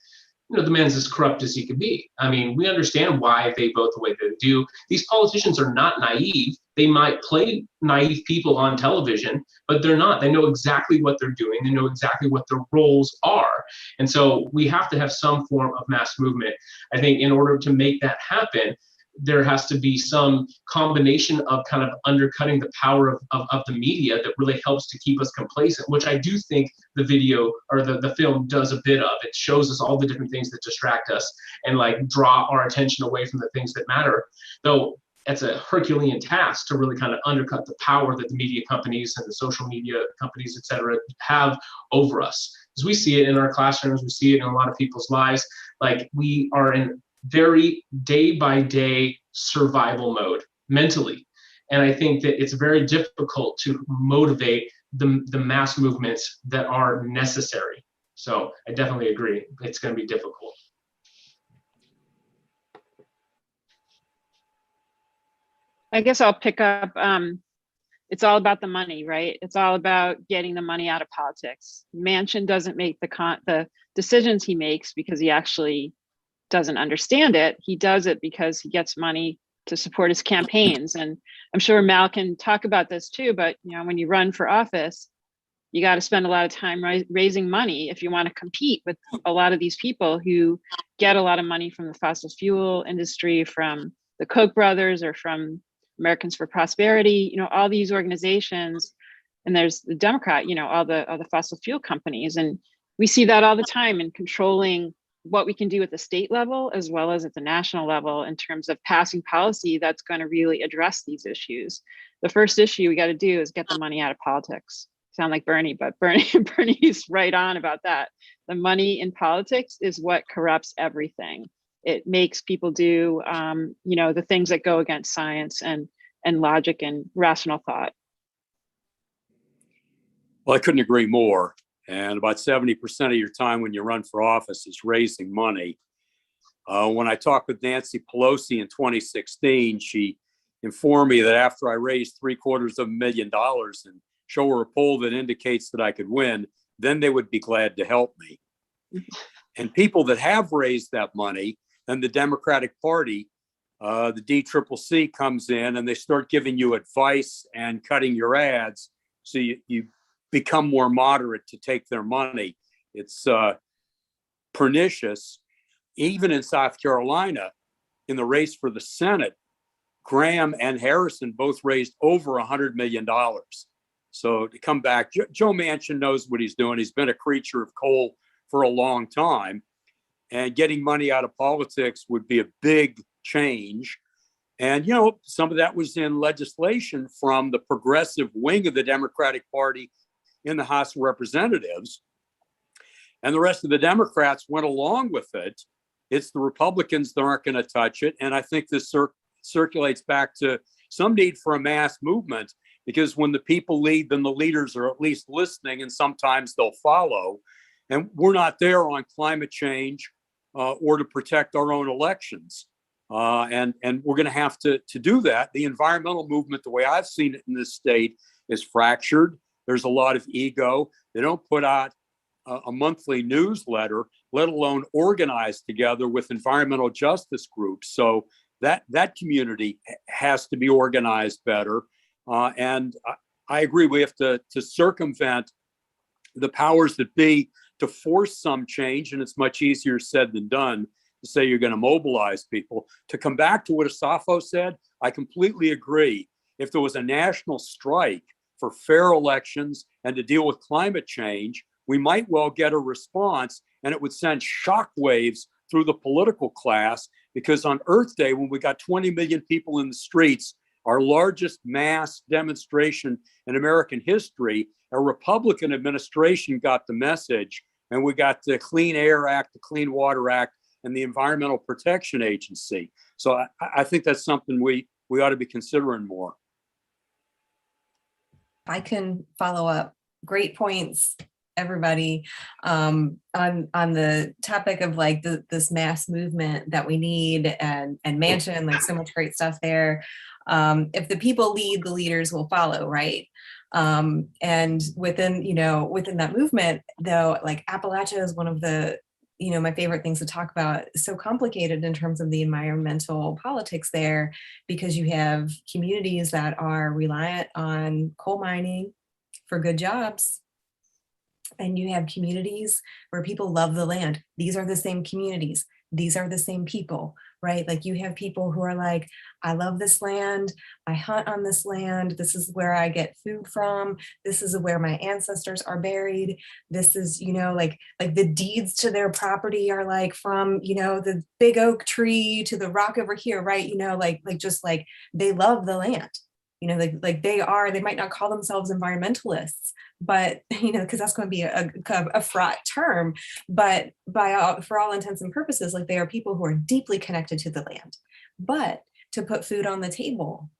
The man's as corrupt as he could be. I mean, we understand why they vote the way they do. These politicians are not naive. They might play naive people on television, but they're not. They know exactly what they're doing. They know exactly what their roles are. And so we have to have some form of mass movement. I think in order to make that happen, there has to be some combination of kind of undercutting the power of the media that really helps to keep us complacent, which I do think the video or the film does a bit of. It shows us all the different things that distract us and like draw our attention away from the things that matter. Though it's a Herculean task to really kind of undercut the power that the media companies and the social media companies, et cetera, have over us. because we see it in our classrooms, we see it in a lot of people's lives. Like, we are in very day by day survival mode mentally. And I think that it's very difficult to motivate the mass movements that are necessary. So I definitely agree. It's going to be difficult. I guess I'll pick up, it's all about the money, right? It's all about getting the money out of politics. Manchin doesn't make the decisions he makes because he actually doesn't understand it. He does it because he gets money to support his campaigns. And I'm sure Mal can talk about this too, but when you run for office, you got to spend a lot of time raising money if you want to compete with a lot of these people who get a lot of money from the fossil fuel industry, from the Koch brothers, or from Americans for Prosperity, all these organizations. And there's the Democrat, all the fossil fuel companies. And we see that all the time in controlling what we can do at the state level as well as at the national level in terms of passing policy that's going to really address these issues. The first issue we got to do is get the money out of politics. Sound like Bernie, but Bernie's right on about that. The money in politics is what corrupts everything. It makes people do, the things that go against science and logic and rational thought. Well, I couldn't agree more. And about 70% of your time when you run for office is raising money. When I talked with Nancy Pelosi in 2016, she informed me that after I raised $750,000 and show her a poll that indicates that I could win, then they would be glad to help me. And people that have raised that money, then the Democratic Party, the DCCC comes in and they start giving you advice and cutting your ads. So you become more moderate to take their money. It's pernicious. Even in South Carolina, in the race for the Senate, Graham and Harrison both raised over $100 million. So to come back, Joe Manchin knows what he's doing. He's been a creature of coal for a long time. And getting money out of politics would be a big change. And, some of that was in legislation from the progressive wing of the Democratic Party in the House of Representatives. And the rest of the Democrats went along with it. It's the Republicans that aren't going to touch it. And I think this circulates back to some need for a mass movement, because when the people lead, then the leaders are at least listening, and sometimes they'll follow. And we're not there on climate change or to protect our own elections. And we're going to have to do that. The environmental movement, the way I've seen it in this state, is fractured. There's a lot of ego. They don't put out a monthly newsletter, let alone organize together with environmental justice groups. So that community has to be organized better. And I agree, we have to circumvent the powers that be to force some change. And it's much easier said than done to say you're going to mobilize people. To come back to what Asafo said, I completely agree. If there was a national strike for fair elections and to deal with climate change, we might well get a response, and it would send shockwaves through the political class, because on Earth Day, when we got 20 million people in the streets, our largest mass demonstration in American history, a Republican administration got the message, and we got the Clean Air Act, the Clean Water Act, and the Environmental Protection Agency. So I think that's something we ought to be considering more. I can follow up. Great points, everybody. On the topic of like this mass movement that we need, and Manchin, like so much great stuff there. If the people lead, the leaders will follow, right? And within that movement, though, like Appalachia is one of the, my favorite things to talk about. It's so complicated in terms of the environmental politics there, because you have communities that are reliant on coal mining for good jobs. And you have communities where people love the land. These are the same communities. These are the same people, right? Like you have people who are like, I love this land. I hunt on this land. This is where I get food from. This is where my ancestors are buried. This is, like the deeds to their property are like from, the big oak tree to the rock over here, right? Like just like they love the land. like they might not call themselves environmentalists, but, because that's going to be a fraught term, but for all intents and purposes, like they are people who are deeply connected to the land. But to put food on the table,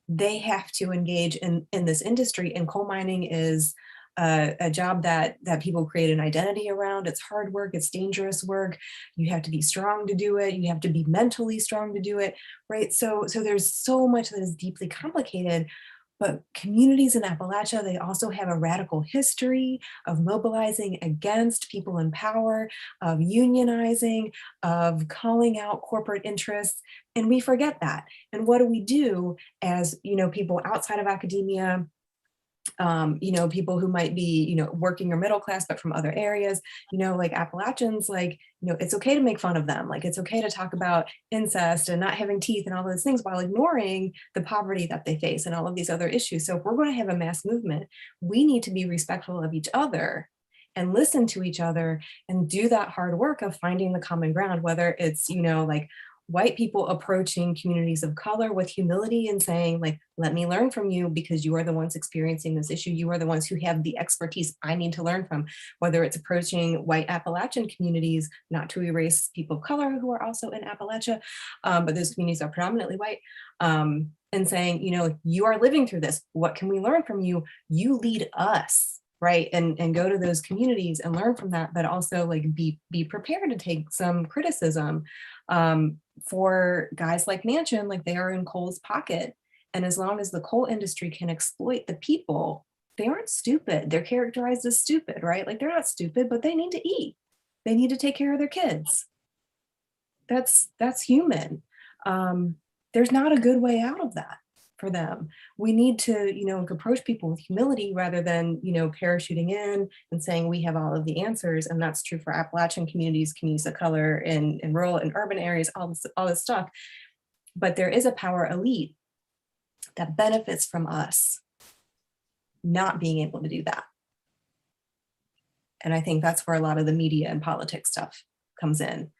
they have to engage in this industry, and coal mining is a job that people create an identity around. It's hard work, it's dangerous work. You have to be strong to do it. You have to be mentally strong to do it, right? So there's so much that is deeply complicated. But communities in Appalachia, they also have a radical history of mobilizing against people in power, of unionizing, of calling out corporate interests. And we forget that. And what do we do as, people outside of academia, people who might be, working or middle class, but from other areas, like Appalachians, it's okay to make fun of them. Like, it's okay to talk about incest and not having teeth and all those things while ignoring the poverty that they face and all of these other issues. So if we're going to have a mass movement, we need to be respectful of each other and listen to each other and do that hard work of finding the common ground, whether it's, like white people approaching communities of color with humility and saying, like, let me learn from you because you are the ones experiencing this issue. You are the ones who have the expertise I need to learn from. Whether it's approaching white Appalachian communities, not to erase people of color who are also in Appalachia, but those communities are predominantly white, and saying, you are living through this. What can we learn from you? You lead us, right? And go to those communities and learn from that, but also like be prepared to take some criticism. For guys like Manchin, like they are in coal's pocket. And as long as the coal industry can exploit the people, they aren't stupid. They're characterized as stupid, right? Like they're not stupid, but they need to eat. They need to take care of their kids. That's human. There's not a good way out of that for them. We need to, approach people with humility rather than, parachuting in and saying we have all of the answers. And that's true for Appalachian communities of color in rural and urban areas, all this stuff. But there is a power elite that benefits from us not being able to do that. And I think that's where a lot of the media and politics stuff comes in,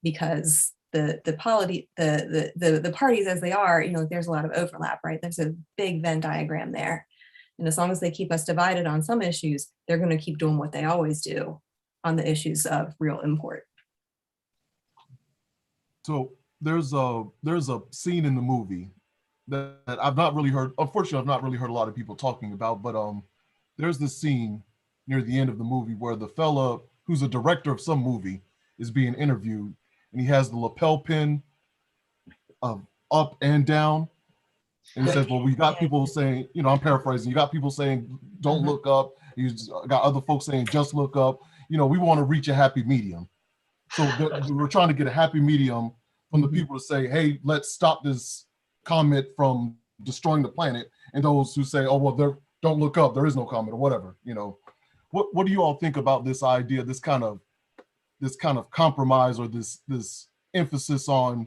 because the parties as they are, there's a lot of overlap, right? There's a big Venn diagram there. And as long as they keep us divided on some issues, they're going to keep doing what they always do on the issues of real import. So there's a scene in the movie that I've not really heard, unfortunately, I've not really heard a lot of people talking about, but there's this scene near the end of the movie where the fella who's a director of some movie is being interviewed, and he has the lapel pin up and down. And he says, well, we got people saying, I'm paraphrasing, you got people saying, don't look up. You got other folks saying, just look up. We want to reach a happy medium. So we're trying to get a happy medium from the people to say, hey, let's stop this comet from destroying the planet. And those who say, oh, well, don't look up, there is no comet or whatever. What do you all think about this idea, this kind of compromise, or this emphasis on,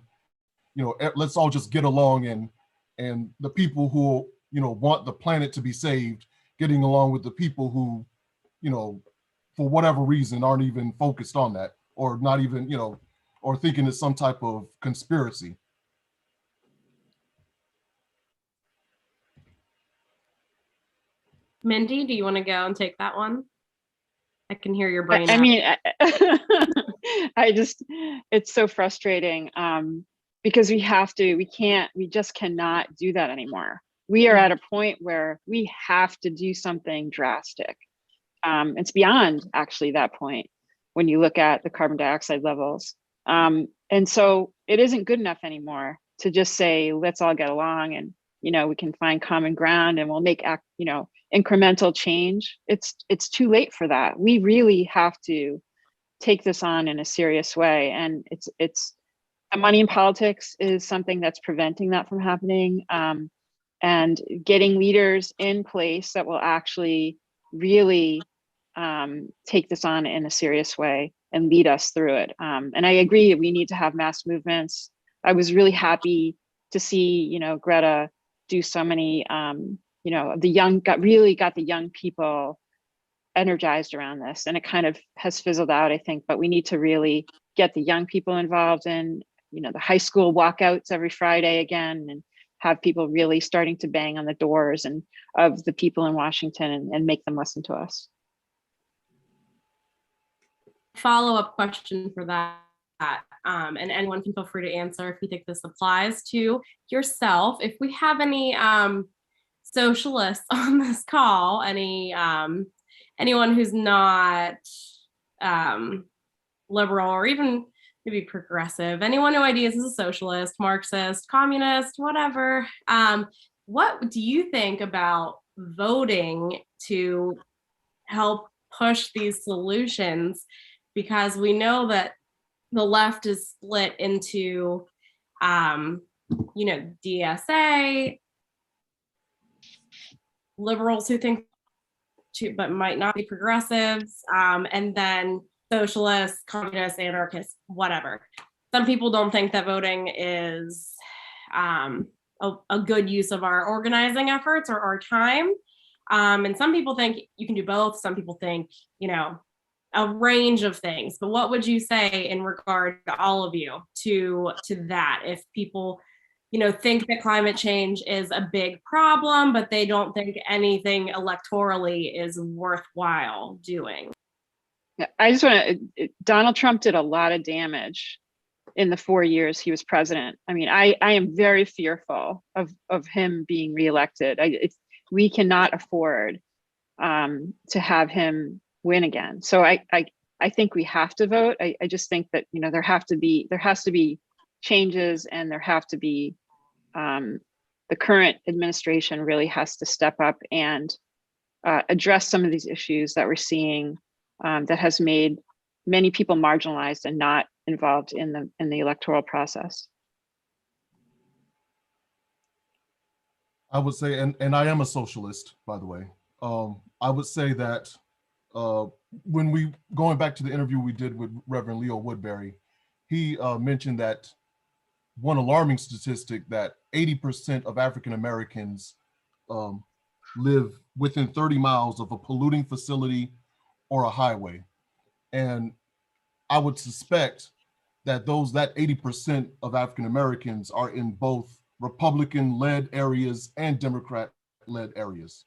let's all just get along, and the people who, want the planet to be saved, getting along with the people who, for whatever reason aren't even focused on that, or not even, or thinking it's some type of conspiracy. Mindy, do you want to go and take that one? I can hear your brain. I mean, it's so frustrating because we just cannot do that anymore. We are at a point where we have to do something drastic. It's beyond actually that point when you look at the carbon dioxide levels. And so it isn't good enough anymore to just say, let's all get along and, we can find common ground and we'll make, incremental change. It's too late for that. We really have to take this on in a serious way. And it's money in politics is something that's preventing that from happening. And getting leaders in place that will actually really take this on in a serious way and lead us through it. And I agree, we need to have mass movements. I was really happy to see, Greta do so many, got the young people energized around this, and it kind of has fizzled out, I think, but we need to really get the young people involved in, the high school walkouts every Friday again, and have people really starting to bang on the doors and of the people in Washington and make them listen to us. Follow-up question for that. And anyone can feel free to answer if you think this applies to yourself. If we have any socialists on this call, anyone who's not liberal or even maybe progressive, anyone who ideas as a socialist, Marxist, communist, whatever, what do you think about voting to help push these solutions? Because we know that the left is split into, DSA, liberals who think, but might not be progressives, and then socialists, communists, anarchists, whatever. Some people don't think that voting is a good use of our organizing efforts or our time. And some people think you can do both. Some people think, a range of things. But what would you say in regard to all of you to that? If people, think that climate change is a big problem, but they don't think anything electorally is worthwhile doing. Yeah, I just want to, Donald Trump did a lot of damage in the 4 years he was president. I mean, I am very fearful of him being reelected. We cannot afford to have him win again. So I think we have to vote. I just think that, there has to be changes, and there have to be, the current administration really has to step up and address some of these issues that we're seeing that has made many people marginalized and not involved in the electoral process. I would say, and I am a socialist, by the way. I would say that when going back to the interview we did with Reverend Leo Woodbury, he mentioned that one alarming statistic that 80% of African Americans live within 30 miles of a polluting facility or a highway. And I would suspect that that 80% of African Americans are in both Republican-led areas and Democrat-led areas.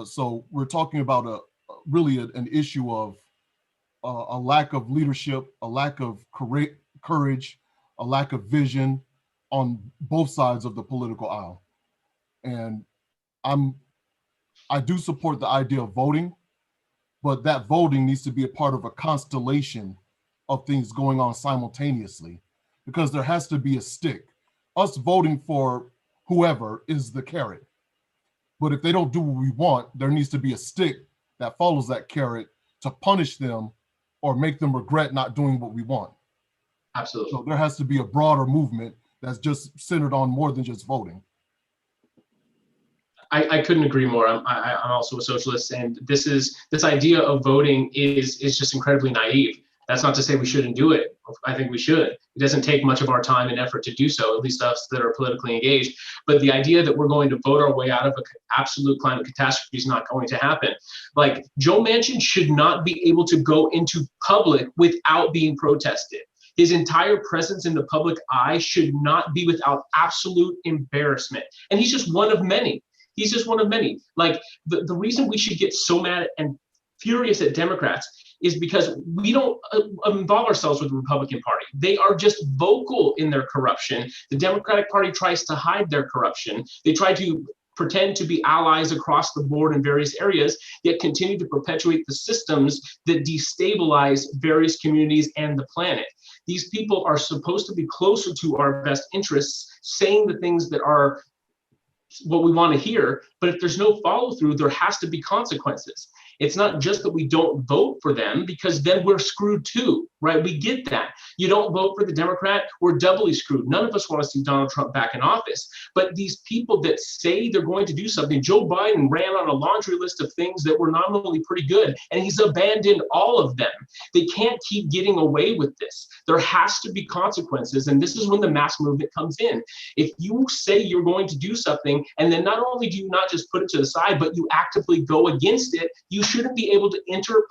So we're talking about really an issue of a lack of leadership, a lack of courage, a lack of vision on both sides of the political aisle. And I do support the idea of voting, but that voting needs to be a part of a constellation of things going on simultaneously, because there has to be a stick. Us voting for whoever is the carrot. But if they don't do what we want, there needs to be a stick that follows that carrot to punish them or make them regret not doing what we want. Absolutely. So there has to be a broader movement that's just centered on more than just voting. I couldn't agree more. I'm also a socialist, and this idea of voting is just incredibly naive. That's not to say we shouldn't do it. I think we should. It doesn't take much of our time and effort to do so, at least us that are politically engaged. But the idea that we're going to vote our way out of an absolute climate catastrophe is not going to happen. Like, Joe Manchin should not be able to go into public without being protested. His entire presence in the public eye should not be without absolute embarrassment. And he's just one of many. He's just one of many. Like, the reason we should get so mad and furious at Democrats is because we don't involve ourselves with the Republican Party. They are just vocal in their corruption. The Democratic Party tries to hide their corruption. They try to pretend to be allies across the board in various areas, yet continue to perpetuate the systems that destabilize various communities and the planet. These people are supposed to be closer to our best interests, saying the things that are what we want to hear, but if there's no follow through, there has to be consequences. It's not just that we don't vote for them, because then we're screwed too, right? We get that. You don't vote for the Democrat, we're doubly screwed. None of us want to see Donald Trump back in office. But these people that say they're going to do something, Joe Biden ran on a laundry list of things that were nominally pretty good, and he's abandoned all of them. They can't keep getting away with this. There has to be consequences, and this is when the mass movement comes in. If you say you're going to do something, and then not only do you not just put it to the side, but you actively go against it, you shouldn't be able to enter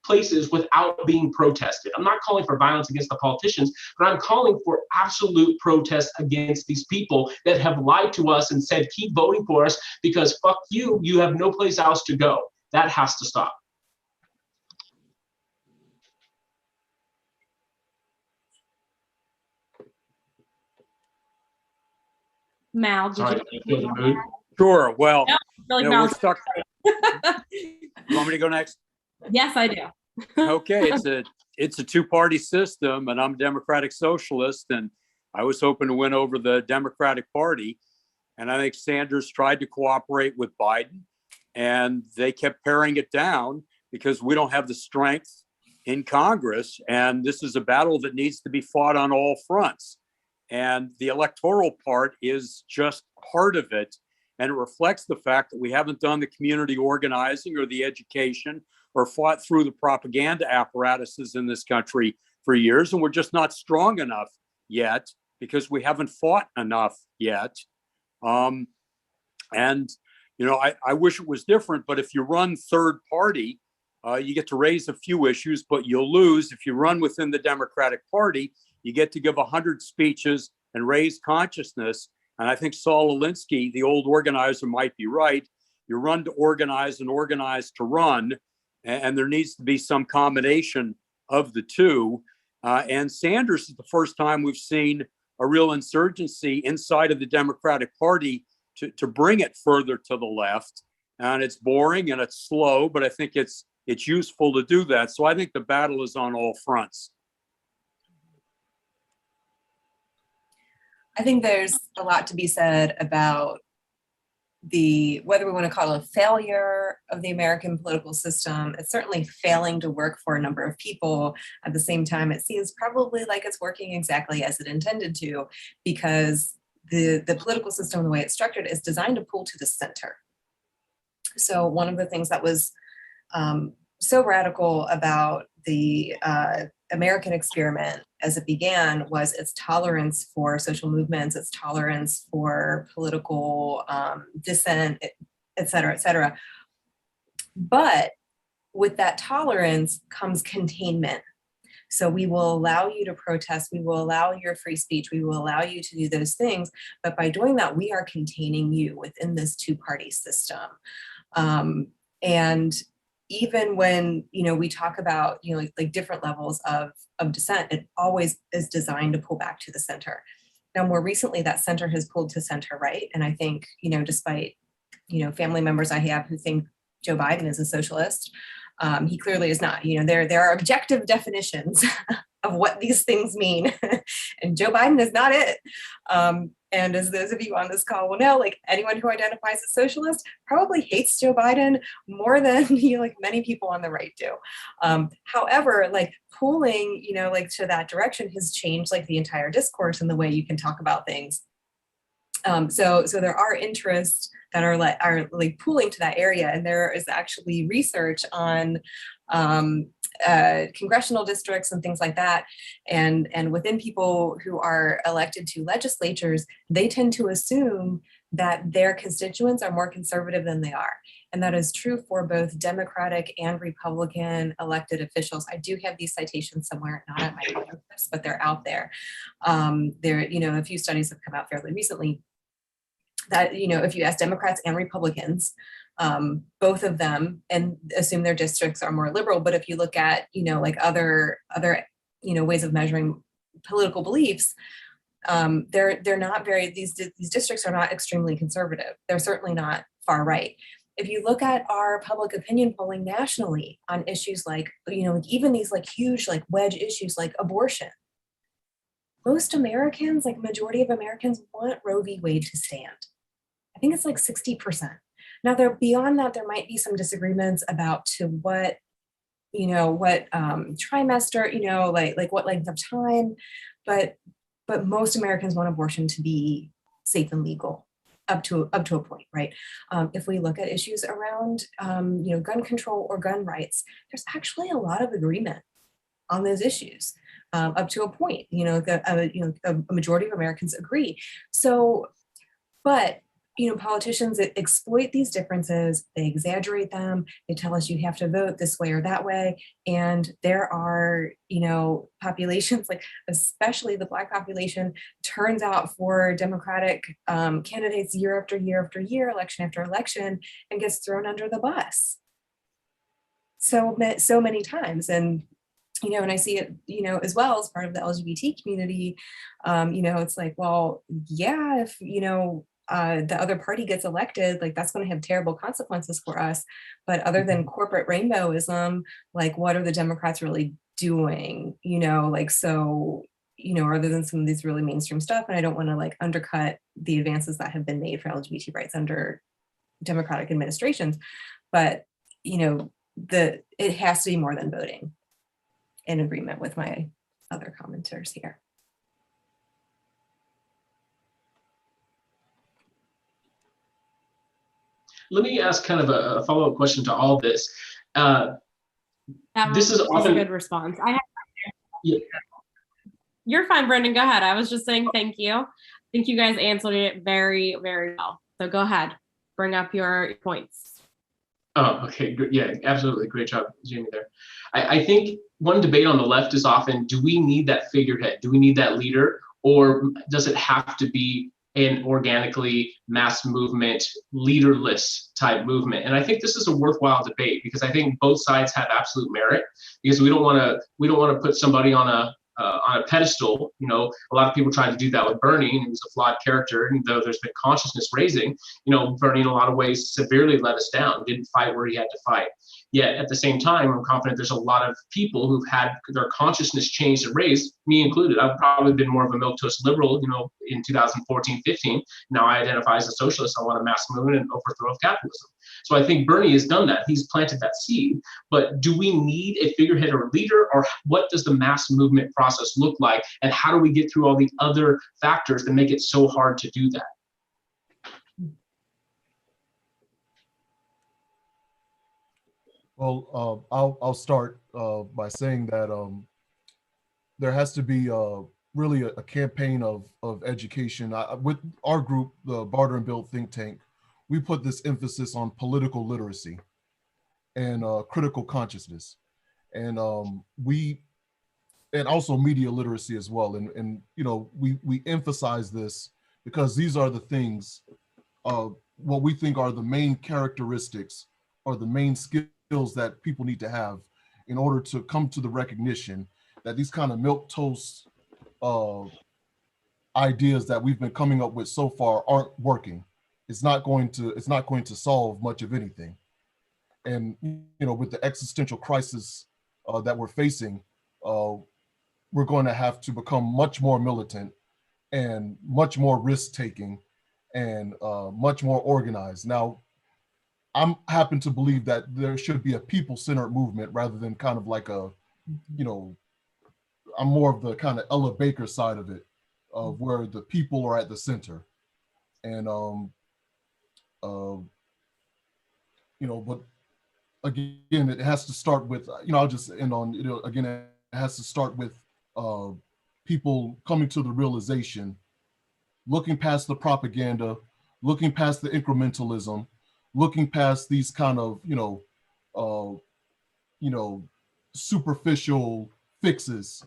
places without being protested. I'm not calling for violence against the politicians, but I'm calling for absolute protest against these people that have lied to us and said, keep voting for us because fuck you, you have no place else to go. That has to stop. Mal, Sorry, I feel the mood. Sure. Well, no, you know, we're stuck. You want me to go next? Yes, I do. Okay, it's a two-party system, and I'm a Democratic Socialist, and I was hoping to win over the Democratic Party, and I think Sanders tried to cooperate with Biden, and they kept paring it down because we don't have the strength in Congress, and this is a battle that needs to be fought on all fronts. And the electoral part is just part of it, and it reflects the fact that we haven't done the community organizing or the education or fought through the propaganda apparatuses in this country for years. And we're just not strong enough yet because we haven't fought enough yet. And, you know, I wish it was different, but if you run third party, you get to raise a few issues, but you'll lose. If you run within the Democratic Party, you get to give 100 speeches and raise consciousness. And I think Saul Alinsky, the old organizer, might be right. You run to organize and organize to run. And there needs to be some combination of the two. And Sanders is the first time we've seen a real insurgency inside of the Democratic Party to bring it further to the left. And it's boring and it's slow, but I think it's useful to do that. So I think the battle is on all fronts. I think there's a lot to be said about whether we want to call it a failure of the American political system. It's certainly failing to work for a number of people. At the same time, it seems probably like it's working exactly as it intended to, because the political system, the way it's structured, is designed to pull to the center. So one of the things that was so radical about the American experiment as it began was its tolerance for social movements, its tolerance for political dissent, et cetera, et cetera. But with that tolerance comes containment. So we will allow you to protest, we will allow your free speech, we will allow you to do those things. But by doing that, we are containing you within this two-party system. And even when, you know, we talk about, you know, like different levels of dissent, it always is designed to pull back to the center. Now, more recently, that center has pulled to center right. And I think, you know, despite, you know, family members I have who think Joe Biden is a socialist, he clearly is not. You know, there are objective definitions of what these things mean, and Joe Biden is not it. And as those of you on this call will know, like anyone who identifies as socialist probably hates Joe Biden more than like many people on the right do. However, like pulling, you know, like to that direction has changed like the entire discourse and the way you can talk about things. So there are interests that are like pooling to that area, and there is actually research on congressional districts and things like that, and within people who are elected to legislatures, they tend to assume that their constituents are more conservative than they are, and that is true for both Democratic and Republican elected officials. I do have these citations somewhere, not at my fingertips, but they're out there. There, you know, a few studies have come out fairly recently that, you know, if you ask Democrats and Republicans, both of them, and assume their districts are more liberal. But if you look at, you know, like other, you know, ways of measuring political beliefs, they're not very, these districts are not extremely conservative. They're certainly not far right. If you look at our public opinion polling nationally on issues like, you know, like even these like huge, like wedge issues like abortion, most Americans, like majority of Americans, want Roe v. Wade to stand. I think it's like 60%. Now, beyond that, there might be some disagreements about to what, you know, what trimester, you know, like what length of time, but most Americans want abortion to be safe and legal up to a point, right? If we look at issues around, you know, gun control or gun rights, there's actually a lot of agreement on those issues up to a point. You know, a majority of Americans agree. So, but politicians exploit these differences, they exaggerate them, they tell us you have to vote this way or that way. And there are, populations, like especially the Black population, turns out for Democratic candidates year after year after year, election after election, and gets thrown under the bus so many times. And and I see it, as well as part of the LGBT community, it's like, well, yeah, if, the other party gets elected, like that's going to have terrible consequences for us. But other than corporate rainbowism, like what are the Democrats really doing? So, other than some of these really mainstream stuff, and I don't want to like undercut the advances that have been made for LGBT rights under Democratic administrations, but, it has to be more than voting, in agreement with my other commenters here. Let me ask kind of a follow-up question to all this. This is a good response. Yeah. You're fine, Brendan. Go ahead. I was just saying thank you. I think you guys answered it very, very well. So go ahead, bring up your points. Oh, okay, good. Yeah, absolutely. Great job, Jaime, there. I think one debate on the left is often, do we need that figurehead? Do we need that leader? Or does it have to be an organically mass movement, leaderless type movement? And I think this is a worthwhile debate, because I think both sides have absolute merit, because we don't want to put somebody on a pedestal. A lot of people tried to do that with Bernie, and he was a flawed character. And though there's been consciousness raising, Bernie in a lot of ways severely let us down, didn't fight where he had to fight. Yet at the same time, I'm confident there's a lot of people who've had their consciousness changed and raised, me included. I've probably been more of a milquetoast liberal, in 2014, 15. Now I identify as a socialist. I want a mass movement and overthrow of capitalism. So I think Bernie has done that. He's planted that seed. But do we need a figurehead or leader, or what does the mass movement process look like? And how do we get through all the other factors that make it so hard to do that? Well, I'll start by saying that there has to be really a campaign of education. With our group, the Barter and Build think tank, we put this emphasis on political literacy and critical consciousness, and and also media literacy as well. And we emphasize this because these are the things, what we think are the main characteristics or the main skills that people need to have in order to come to the recognition that these kind of milquetoast ideas that we've been coming up with so far aren't working. It's not going to solve much of anything. And with the existential crisis that we're facing, we're going to have to become much more militant and much more risk-taking and much more organized. Now, I happen to believe that there should be a people-centered movement rather than kind of like a, I'm more of the kind of Ella Baker side of it, of where the people are at the center. And, but again, it has to start with, I'll just end on, again, it has to start with people coming to the realization, looking past the propaganda, looking past the incrementalism, looking past these kind of, superficial fixes,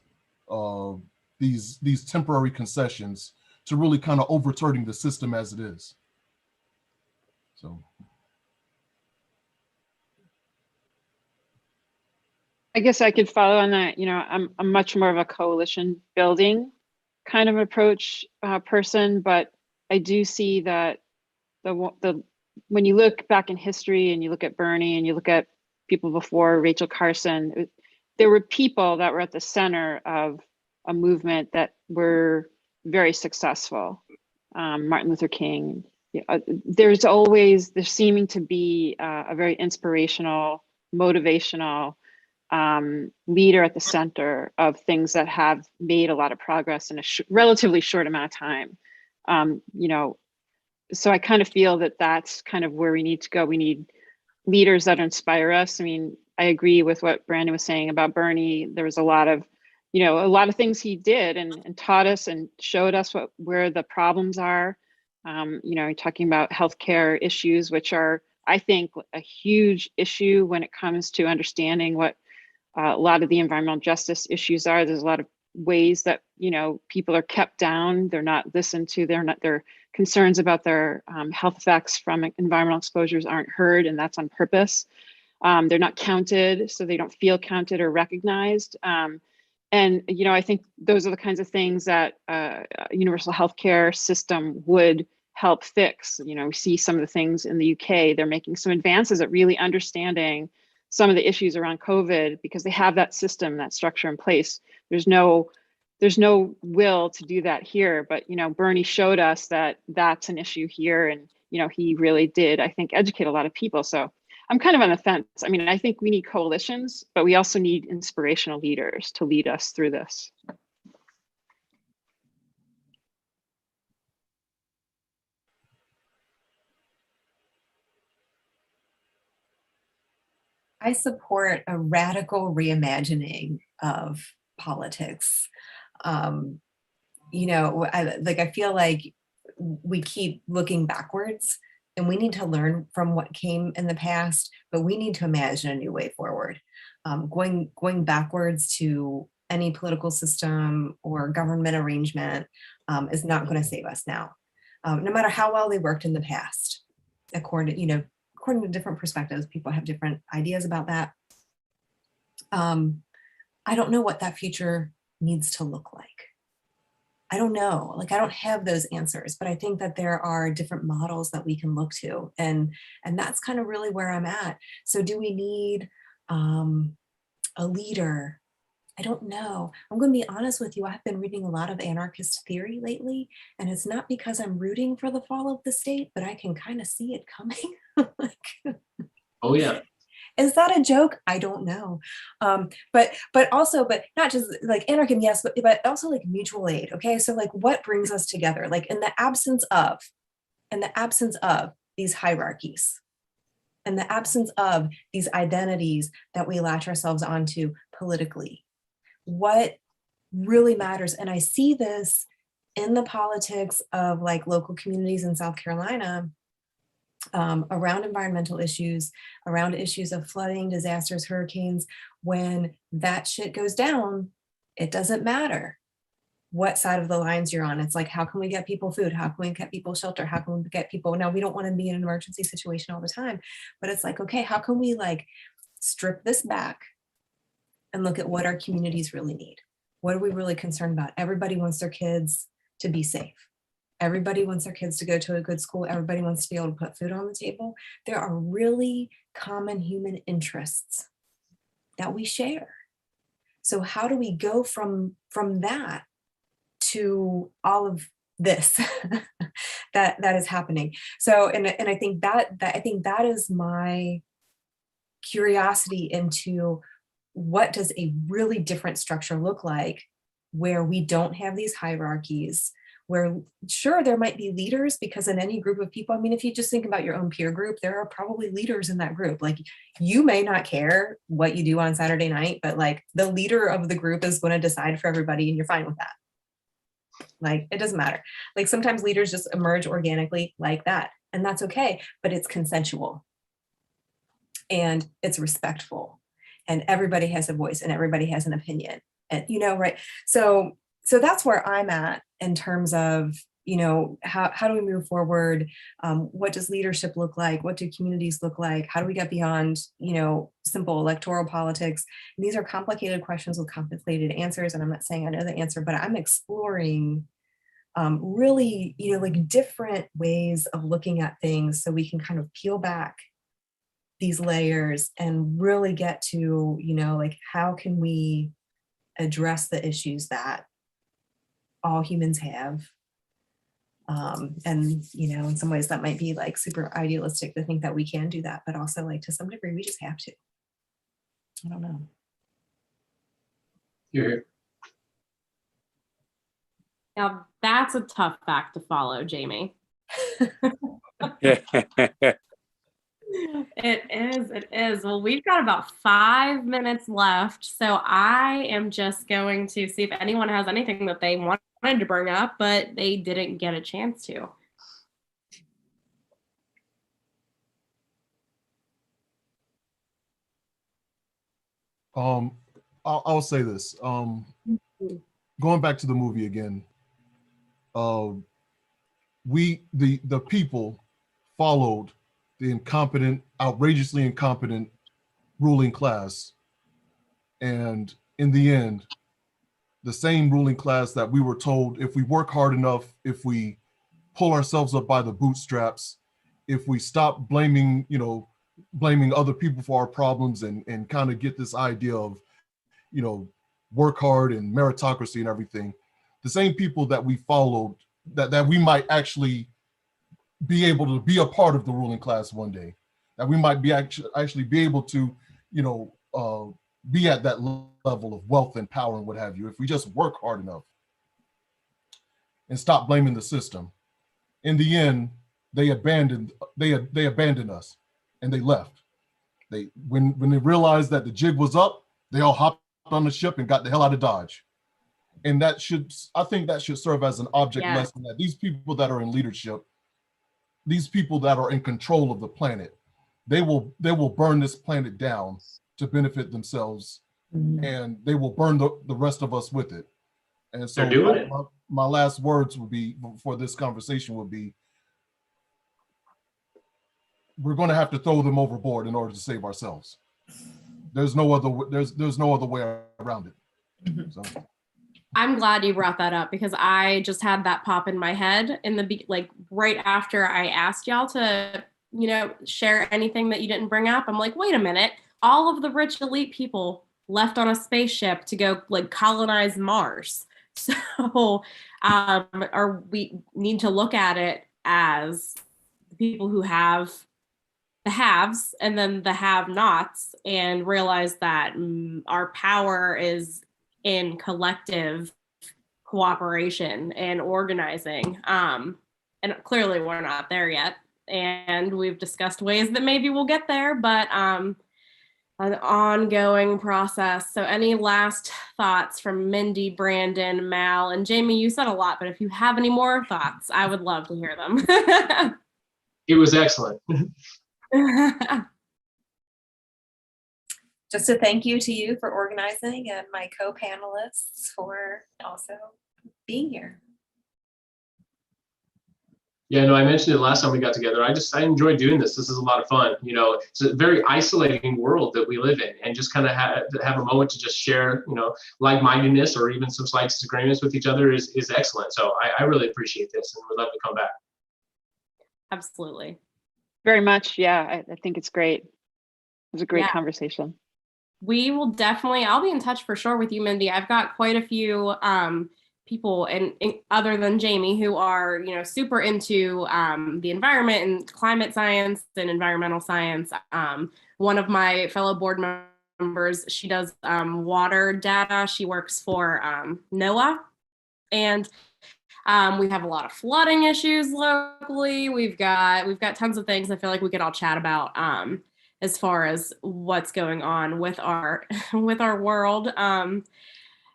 these temporary concessions, to really kind of overturning the system as it is. So. I guess I could follow on that. I'm much more of a coalition building kind of approach person, but I do see that when you look back in history and you look at Bernie and you look at people before Rachel Carson, there were people that were at the center of a movement that were very successful. Martin Luther King. There's seeming to be a very inspirational, motivational leader at the center of things that have made a lot of progress in a relatively short amount of time. So I kind of feel that that's kind of where we need to go. We need leaders that inspire us. I mean, I agree with what Brandon was saying about Bernie. There was a lot of things he did and taught us and showed us where the problems are. Talking about healthcare issues, which are, I think, a huge issue when it comes to understanding what a lot of the environmental justice issues are. There's a lot of ways that, people are kept down. They're not listened to. Their concerns about their health effects from environmental exposures aren't heard, and that's on purpose. They're not counted, so they don't feel counted or recognized. I think those are the kinds of things that a universal healthcare system would help fix. We see some of the things in the UK. They're making some advances at really understanding some of the issues around COVID because they have that system, that structure in place. There's no will to do that here, but Bernie showed us that that's an issue here, and he really did, I think, educate a lot of people. So I'm kind of on the fence. I mean, I think we need coalitions, but we also need inspirational leaders to lead us through this. I support a radical reimagining of politics. I feel like we keep looking backwards, and we need to learn from what came in the past, but we need to imagine a new way forward. Going backwards to any political system or government arrangement is not going to save us now, no matter how well they worked in the past. According to different perspectives, people have different ideas about that. I don't know what that future needs to look like. I don't know, I don't have those answers, but I think that there are different models that we can look to, and that's kind of really where I'm at. So do we need a leader? I don't know. I'm going to be honest with you. I've been reading a lot of anarchist theory lately, and it's not because I'm rooting for the fall of the state, but I can kind of see it coming. Oh yeah. Is that a joke? I don't know. But not just like anarchism, yes, but also like mutual aid. Okay. So like what brings us together? Like in the absence of these hierarchies, in the absence of these identities that we latch ourselves onto politically, what really matters? And I see this in the politics of like local communities in South Carolina, around environmental issues, around issues of flooding, disasters, hurricanes. When that shit goes down, it doesn't matter what side of the lines you're on. It's like, how can we get people food? How can we get people shelter? How can we get people, now we don't want to be in an emergency situation all the time, but it's like, okay, how can we like strip this back and look at what our communities really need? What are we really concerned about? Everybody wants their kids to be safe. Everybody wants their kids to go to a good school. Everybody wants to be able to put food on the table. There are really common human interests that we share. So how do we go from that to all of this that is happening? So, and I think that is my curiosity into what does a really different structure look like, where we don't have these hierarchies, where sure, there might be leaders, because in any group of people, I mean, if you just think about your own peer group, there are probably leaders in that group. Like you may not care what you do on Saturday night, but like the leader of the group is going to decide for everybody and you're fine with that. Like, it doesn't matter. Like sometimes leaders just emerge organically like that, and that's okay, but it's consensual and it's respectful, and everybody has a voice and everybody has an opinion, and right. So that's where I'm at in terms of, how do we move forward? What does leadership look like? What do communities look like? How do we get beyond, simple electoral politics? And these are complicated questions with complicated answers. And I'm not saying I know the answer, but I'm exploring really, like different ways of looking at things, so we can kind of peel back these layers and really get to, like, how can we address the issues that all humans have? And, in some ways that might be like super idealistic to think that we can do that, but also like to some degree, we just have to. I don't know. Here. Now that's a tough fact to follow, Jaime. It is. Well, we've got about 5 minutes left, so I am just going to see if anyone has anything that they wanted to bring up, but they didn't get a chance to. I'll say this. Going back to the movie again, the people followed the incompetent, outrageously incompetent ruling class, and in the end, the same ruling class that we were told, if we work hard enough, if we pull ourselves up by the bootstraps, if we stop blaming other people for our problems and kind of get this idea of, work hard and meritocracy and everything, the same people that we followed, that we might actually be able to be a part of the ruling class one day, that we might be actually be able to, be at that level of wealth and power and what have you, if we just work hard enough and stop blaming the system. In the end, they abandoned us and they left. When they realized that the jig was up, they all hopped on the ship and got the hell out of Dodge. And I think that should serve as an object lesson, that these people that are in leadership, these people that are in control of the planet, they will burn this planet down to benefit themselves, and they will burn the rest of us with it. And so my last words would be, for this conversation would be, we're going to have to throw them overboard in order to save ourselves. There's no other way around it. So. I'm glad you brought that up, because I just had that pop in my head right after I asked y'all to, share anything that you didn't bring up. I'm like, wait a minute, all of the rich elite people left on a spaceship to go colonize Mars. So, we need to look at it as the people who have the haves and then the have-nots, and realize that our power is in collective cooperation and organizing. And clearly we're not there yet. And we've discussed ways that maybe we'll get there, but an ongoing process. So any last thoughts from Mindy, Brandon, Mal, and Jaime? You said a lot, but if you have any more thoughts, I would love to hear them. It was excellent. Just a thank you to you for organizing, and my co-panelists for also being here. Yeah, no, I mentioned it last time we got together. I enjoy doing this. This is a lot of fun. It's a very isolating world that we live in, and just kind of have a moment to just share, like-mindedness or even some slight disagreements with each other is excellent. So I really appreciate this, and would love to come back. Absolutely. Very much. Yeah, I think it's great. It was a great conversation. We will definitely, I'll be in touch for sure with you, Mindy. I've got quite a few people and other than Jaime who are, super into the environment and climate science and environmental science. One of my fellow board members, she does water data. She works for NOAA, and we have a lot of flooding issues locally. We've got tons of things I feel like we could all chat about as far as what's going on with our world.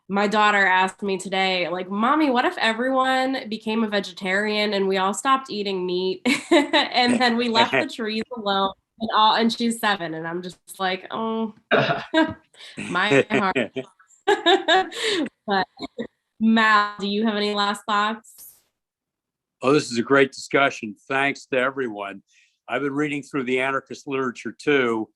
My daughter asked me today, Mommy, what if everyone became a vegetarian and we all stopped eating meat and then we left the trees alone and she's 7, and I'm just like, oh, my heart. But Mal, do you have any last thoughts? Oh, this is a great discussion. Thanks to everyone. I've been reading through the anarchist literature too,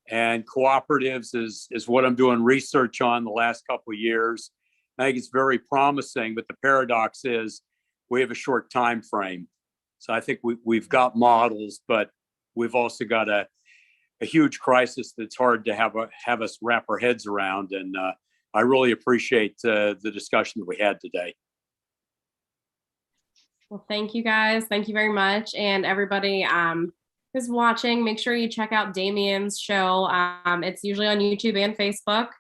and cooperatives is what I'm doing research on the last couple of years. I think it's very promising, but the paradox is we have a short time frame. So I think we've got models, but we've also got a huge crisis that's hard to have us wrap our heads around. And I really appreciate the discussion that we had today. Well, thank you guys. Thank you very much. And everybody who's watching, make sure you check out Dameion's show. It's usually on YouTube and Facebook.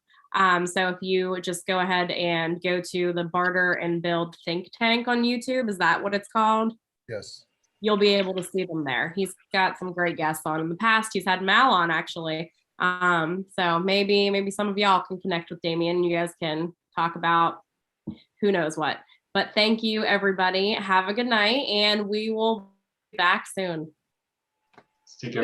So if you just go ahead and go to the Barter and Build Think Tank on YouTube, is that what it's called? Yes. You'll be able to see them there. He's got some great guests on in the past. He's had Mal on actually. So maybe some of y'all can connect with Dameion. You guys can talk about who knows what. But thank you, everybody. Have a good night, and we will be back soon. Take care.